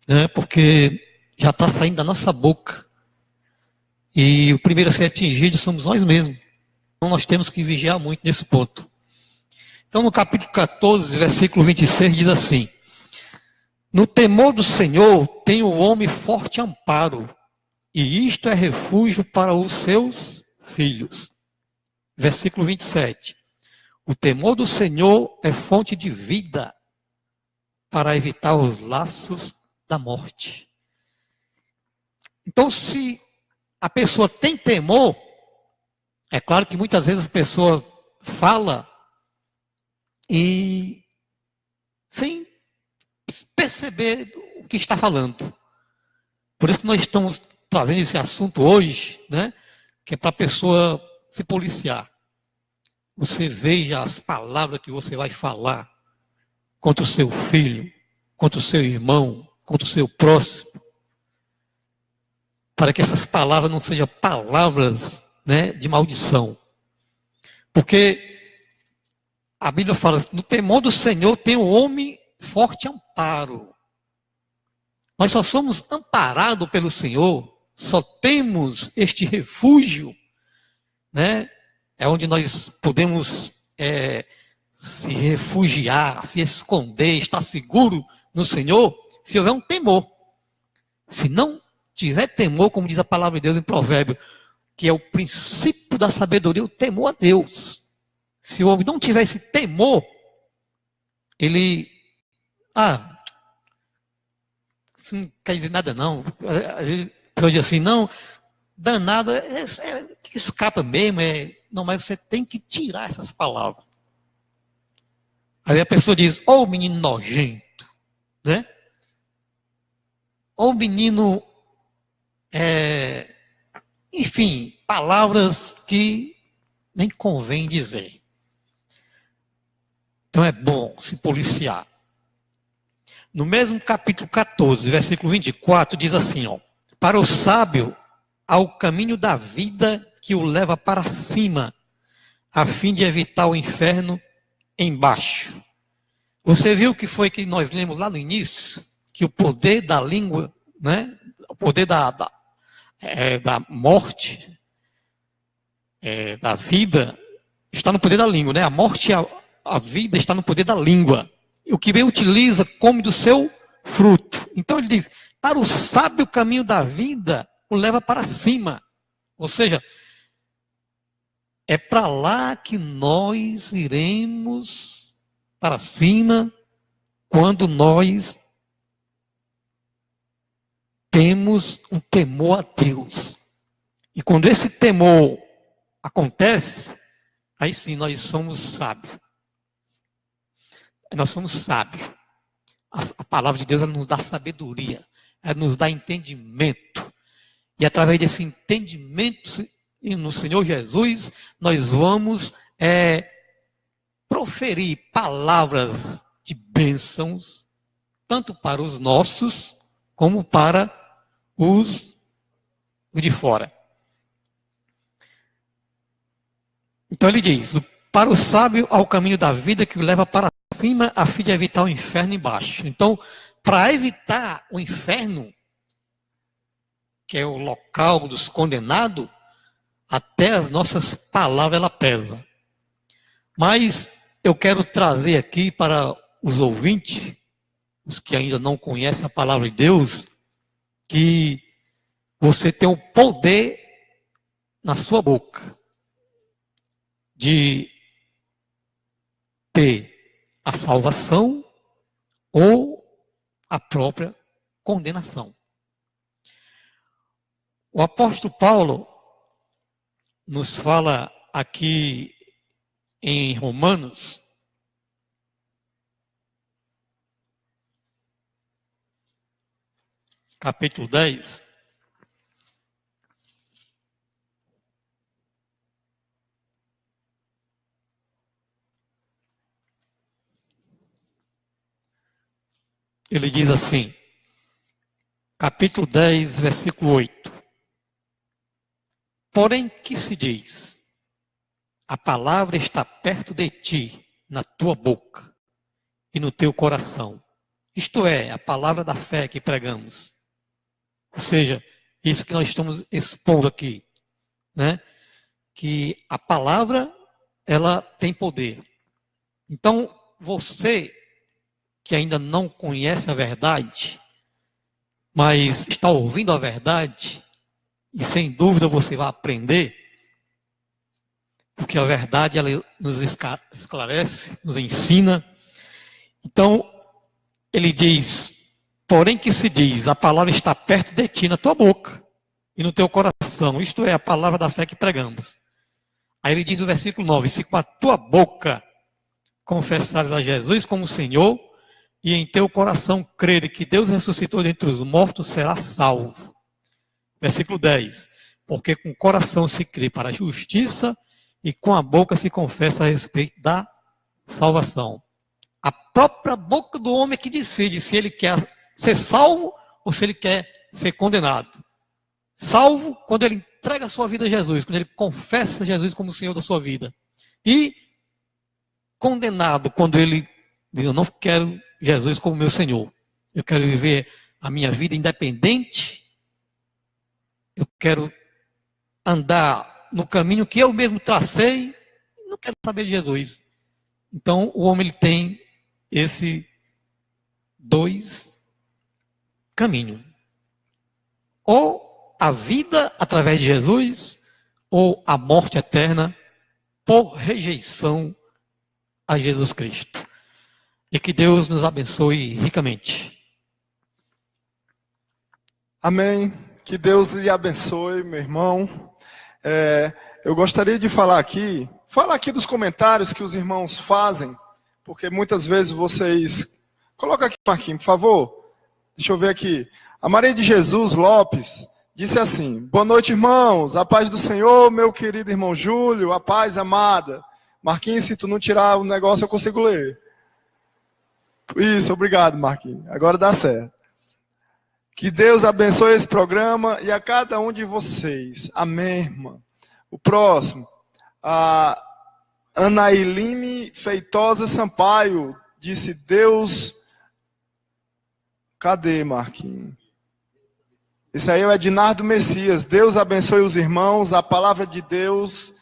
né? Porque já está saindo da nossa boca. E o primeiro a ser atingido somos nós mesmos. Então nós temos que vigiar muito nesse ponto. Então no capítulo 14, versículo 26, diz assim: no temor do Senhor tem o homem forte amparo, e isto é refúgio para os seus filhos. Versículo 27. O temor do Senhor é fonte de vida, para evitar os laços da morte. Então, se a pessoa tem temor, é claro que muitas vezes a pessoa fala e sem perceber o que está falando. Por isso que nós estamos trazendo esse assunto hoje, né? Que é para a pessoa se policiar. você veja as palavras que você vai falar contra o seu filho, contra o seu irmão, contra o seu próximo, para que essas palavras não sejam palavras, né, de maldição. Porque a Bíblia fala, no temor do Senhor tem o homem forte amparo. Nós só somos amparados pelo Senhor, só temos este refúgio, né? É onde nós podemos se refugiar, se esconder, estar seguro no Senhor, se houver um temor. Se não tiver temor, como diz a palavra de Deus em Provérbio, que é o princípio da sabedoria, o temor a Deus. Se o homem não tiver esse temor, ele... isso não quer dizer nada não. Às vezes assim, não, danado, que escapa mesmo. Não, mas você tem que tirar essas palavras. Aí a pessoa diz, ô menino nojento, né? Ô menino, enfim, palavras que nem convém dizer. Então é bom se policiar. No mesmo capítulo 14, versículo 24, diz assim, ó, para o sábio, há o caminho da vida que o leva para cima, a fim de evitar o inferno embaixo. Você viu o que foi que nós lemos lá no início? Que o poder da língua, né? O poder da morte, da vida, está no poder da língua, né? A morte e a vida está no poder da língua. O que bem utiliza, come do seu fruto. Então ele diz, para o sábio o caminho da vida o leva para cima. Ou seja, é para lá que nós iremos para cima quando nós temos um temor a Deus. E quando esse temor acontece, aí sim nós somos sábios. Nós somos sábios. A palavra de Deus ela nos dá sabedoria, ela nos dá entendimento. E através desse entendimento no Senhor Jesus, nós vamos proferir palavras de bênçãos, tanto para os nossos, como para os de fora. Então ele diz, para o sábio há o caminho da vida que o leva para cima, a fim de evitar o inferno embaixo. Então, para evitar o inferno, que é o local dos condenados, até as nossas palavras ela pesa. Mas eu quero trazer aqui para os ouvintes, os que ainda não conhecem a palavra de Deus, que você tem o poder na sua boca de ter a salvação ou a própria condenação. O apóstolo Paulo nos fala aqui em Romanos, capítulo 10, ele diz assim, capítulo 10, versículo 8. Porém, que se diz? A palavra está perto de ti, na tua boca e no teu coração. Isto é, a palavra da fé que pregamos. Ou seja, isso que nós estamos expondo aqui, né? Que a palavra, ela tem poder. Então, você que ainda não conhece a verdade, mas está ouvindo a verdade, e sem dúvida você vai aprender, porque a verdade ela nos esclarece, nos ensina. Então, ele diz, porém que se diz, a palavra está perto de ti, na tua boca e no teu coração, isto é, a palavra da fé que pregamos. Aí ele diz no versículo 9, se com a tua boca confessares a Jesus como Senhor, e em teu coração creres que Deus ressuscitou dentre os mortos, serás salvo. Versículo 10, porque com o coração se crê para a justiça, e com a boca se confessa a respeito da salvação. A própria boca do homem é que decide se ele quer ser salvo ou se ele quer ser condenado. Salvo quando ele entrega a sua vida a Jesus, quando ele confessa Jesus como o Senhor da sua vida. E condenado quando ele diz: eu não quero Jesus como meu Senhor. Eu quero viver a minha vida independente. Eu quero andar no caminho que eu mesmo tracei. Não quero saber de Jesus. Então, o homem ele tem esse dois caminhos. Ou a vida através de Jesus, ou a morte eterna por rejeição a Jesus Cristo. E que Deus nos abençoe ricamente. Amém. Que Deus lhe abençoe, meu irmão. Eu gostaria de falar aqui dos comentários que os irmãos fazem, porque muitas vezes vocês... Coloca aqui, Marquinhos, por favor. Deixa eu ver aqui. A Maria de Jesus Lopes disse assim: boa noite, irmãos. A paz do Senhor, meu querido irmão Júlio. A paz, amada. Marquinhos, se tu não tirar o negócio, eu consigo ler. Isso, obrigado, Marquinhos. Agora dá certo. Que Deus abençoe esse programa e a cada um de vocês. Amém, irmã. O próximo, a Anaíline Feitosa Sampaio disse: Deus... Cadê, Marquinhos? Esse aí é o Ednardo Messias. Deus abençoe os irmãos, a palavra de Deus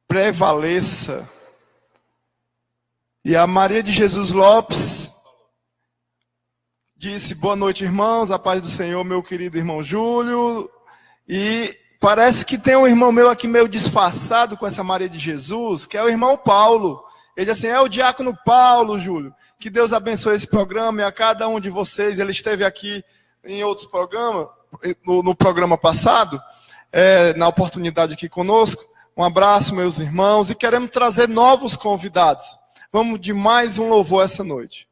prevaleça. E a Maria de Jesus Lopes disse: boa noite, irmãos, a paz do Senhor, meu querido irmão Júlio. E parece que tem um irmão meu aqui meio disfarçado com essa Maria de Jesus, que é o irmão Paulo. Ele assim: é o diácono Paulo, Júlio. Que Deus abençoe esse programa e a cada um de vocês. Ele esteve aqui em outros programas, no programa passado, na oportunidade aqui conosco. Um abraço, meus irmãos, e queremos trazer novos convidados. Vamos de mais um louvor essa noite.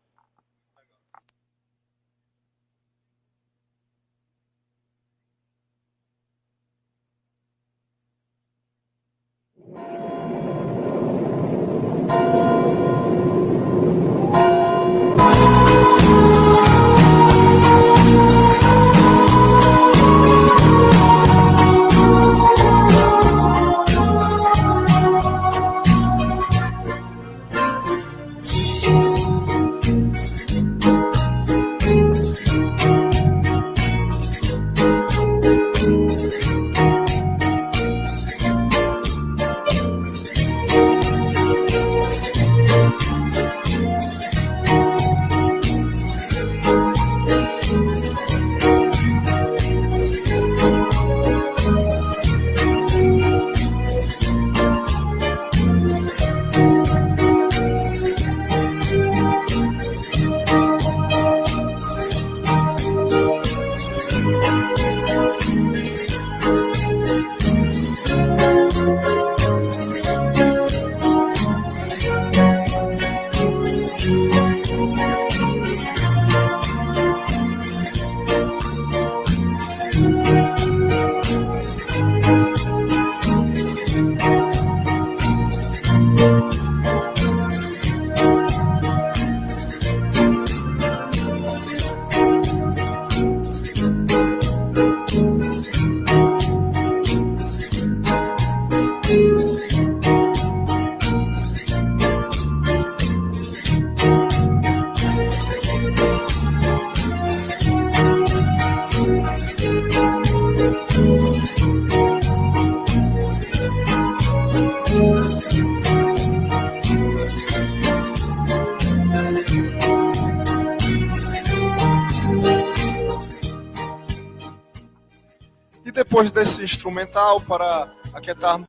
Depois desse instrumental para aquietarmos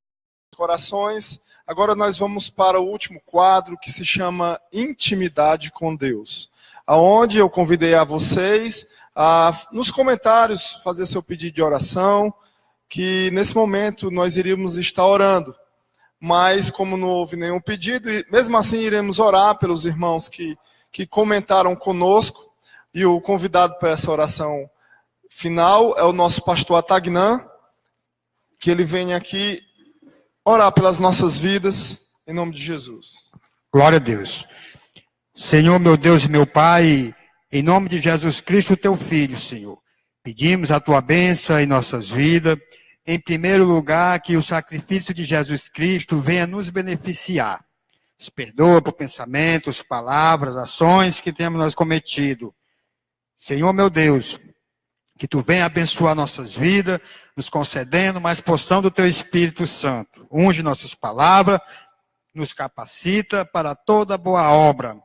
os corações, agora nós vamos para o último quadro, que se chama Intimidade com Deus, aonde eu convidei a vocês a, nos comentários, fazer seu pedido de oração, que nesse momento nós iríamos estar orando, mas como não houve nenhum pedido, mesmo assim iremos orar pelos irmãos que comentaram conosco, e o convidado para essa oração final é o nosso pastor Atagnan, que ele vem aqui orar pelas nossas vidas, em nome de Jesus. Glória a Deus. Senhor, meu Deus e meu Pai, em nome de Jesus Cristo, teu Filho, Senhor, pedimos a tua bênção em nossas vidas. Em primeiro lugar, que o sacrifício de Jesus Cristo venha nos beneficiar. Nos perdoa por pensamentos, palavras, ações que temos nós cometido. Senhor, meu Deus, que tu venha abençoar nossas vidas, nos concedendo mais porção do teu Espírito Santo. Unge nossas palavras, nos capacita para toda boa obra.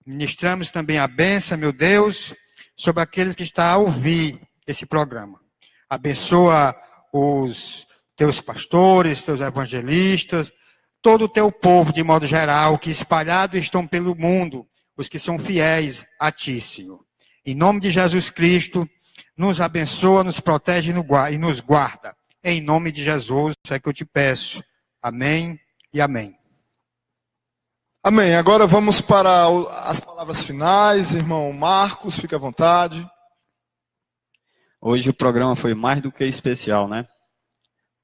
Ministramos também a bênção, meu Deus, sobre aqueles que estão a ouvir esse programa. Abençoa os teus pastores, teus evangelistas, todo o teu povo, de modo geral, que espalhados estão pelo mundo, os que são fiéis a ti, Senhor. Em nome de Jesus Cristo, nos abençoa, nos protege e nos guarda. Em nome de Jesus é que eu te peço. Amém e amém. Amém. Agora vamos para as palavras finais. Irmão Marcos, fique à vontade. Hoje o programa foi mais do que especial, né?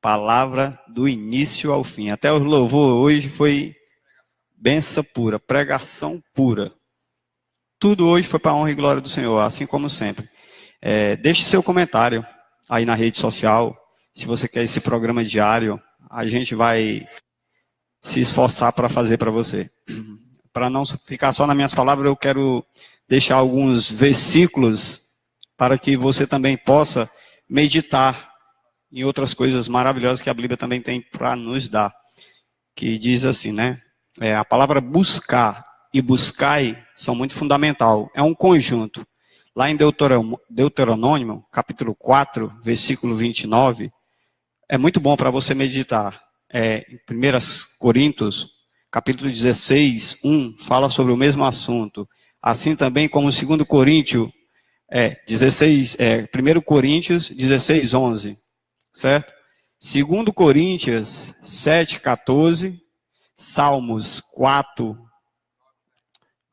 Palavra do início ao fim. Até o louvor hoje foi benção pura, pregação pura. Tudo hoje foi para a honra e glória do Senhor, assim como sempre. Deixe seu comentário aí na rede social. Se você quer esse programa diário, a gente vai se esforçar para fazer para você. Para não ficar só nas minhas palavras, eu quero deixar alguns versículos para que você também possa meditar em outras coisas maravilhosas que a Bíblia também tem para nos dar. Que diz assim, né? A palavra buscar e buscai são muito fundamental. É um conjunto. Lá em Deuteronômio, capítulo 4, versículo 29, é muito bom para você meditar. Em 1 Coríntios, capítulo 16, 1, fala sobre o mesmo assunto. Assim também como 2 Coríntios, 1 Coríntios 16, 11, certo? 2 Coríntios 7, 14, Salmos 4,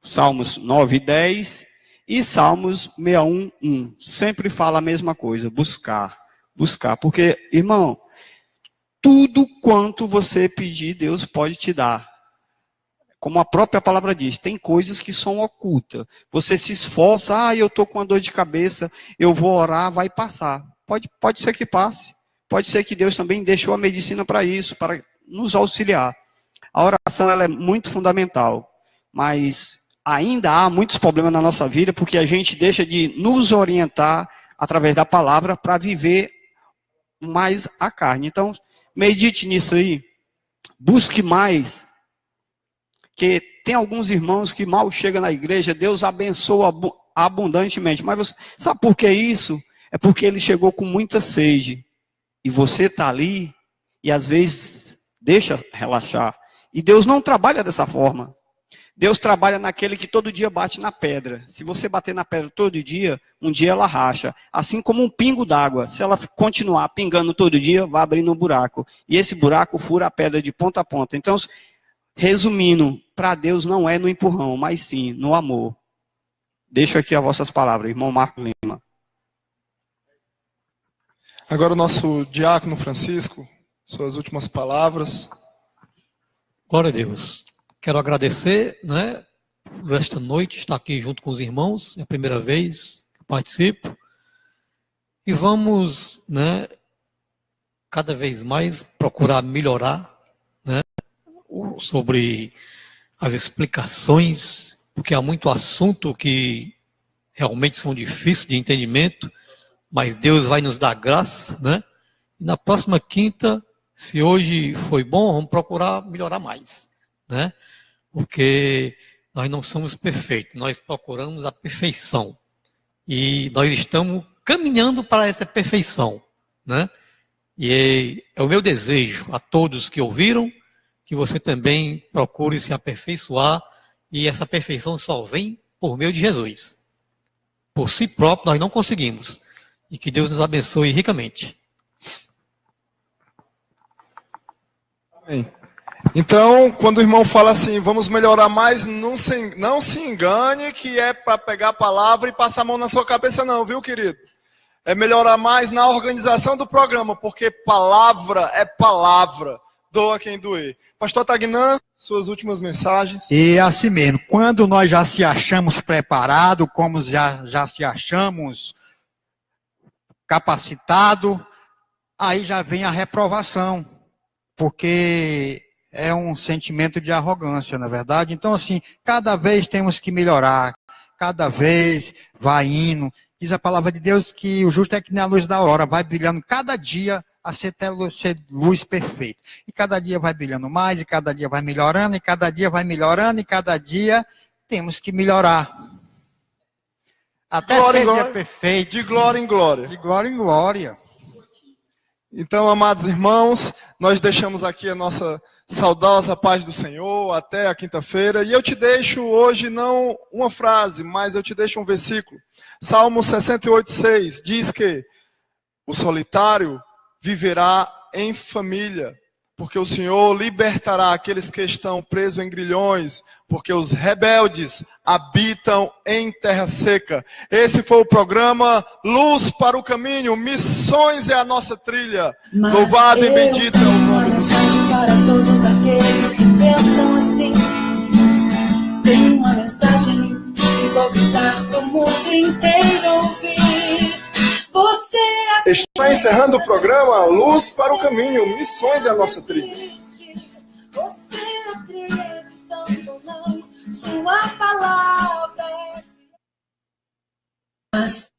Salmos 9 e 10 e Salmos 61, 1. Sempre fala a mesma coisa, buscar. Porque, irmão, tudo quanto você pedir, Deus pode te dar. Como a própria palavra diz, tem coisas que são ocultas. Você se esforça, eu estou com uma dor de cabeça, eu vou orar, vai passar. Pode ser que passe. Pode ser que Deus também deixou a medicina para isso, para nos auxiliar. A oração ela é muito fundamental, mas ainda há muitos problemas na nossa vida, porque a gente deixa de nos orientar através da palavra para viver mais a carne. Então, medite nisso aí, busque mais, que tem alguns irmãos que mal chegam na igreja, Deus abençoa abundantemente, mas você sabe por que isso? É porque ele chegou com muita sede, e você está ali, e às vezes deixa relaxar, e Deus não trabalha dessa forma. Deus trabalha naquele que todo dia bate na pedra. Se você bater na pedra todo dia, um dia ela racha. Assim como um pingo d'água. Se ela continuar pingando todo dia, vai abrindo um buraco. E esse buraco fura a pedra de ponta a ponta. Então, resumindo, para Deus não é no empurrão, mas sim no amor. Deixo aqui as vossas palavras, irmão Marco Lima. Agora o nosso diácono Francisco, suas últimas palavras. Glória a Deus. Quero agradecer, por esta noite, estar aqui junto com os irmãos, é a primeira vez que participo. E vamos, cada vez mais procurar melhorar, sobre as explicações, porque há muito assunto que realmente são difíceis de entendimento, mas Deus vai nos dar graça, E na próxima quinta, se hoje foi bom, vamos procurar melhorar mais, Porque nós não somos perfeitos, nós procuramos a perfeição. E nós estamos caminhando para essa perfeição, E é o meu desejo a todos que ouviram, que você também procure se aperfeiçoar, e essa perfeição só vem por meio de Jesus. Por si próprio nós não conseguimos. E que Deus nos abençoe ricamente. Amém. Então, quando o irmão fala assim, vamos melhorar mais, não se engane que é para pegar a palavra e passar a mão na sua cabeça não, viu, querido? É melhorar mais na organização do programa, porque palavra é palavra. doa quem doer. Pastor Tagnan, suas últimas mensagens. E assim mesmo, quando nós já se achamos preparados, como já se achamos capacitados, aí já vem a reprovação, porque é um sentimento de arrogância, na verdade. Então, assim, cada vez temos que melhorar, cada vez vai indo. Diz a palavra de Deus que o justo é que nem a luz da aurora, vai brilhando cada dia a ser luz perfeita. E cada dia vai brilhando mais, e cada dia vai melhorando, e cada dia vai melhorando, e cada dia temos que melhorar. Até Glória ser em glória, dia perfeito. de glória em glória. De glória em glória. Então, amados irmãos, nós deixamos aqui a nossa saudosa paz do Senhor até a quinta-feira. E eu te deixo hoje não uma frase, mas eu te deixo um versículo. Salmo 68:6 diz que o solitário viverá em família, porque o Senhor libertará aqueles que estão presos em grilhões, porque os rebeldes habitam em terra seca. Esse foi o programa Luz para o Caminho, Missões é a nossa trilha. Mas louvado e bendito é o nome do Senhor. mensagem para todos aqueles que pensam assim. Tem uma mensagem que vou gritar pro mundo inteiro ouvir. Você Está encerrando o programa Luz para o Caminho, Missões é a nossa trilha. Você acreditando ou não, sua palavra é. Mas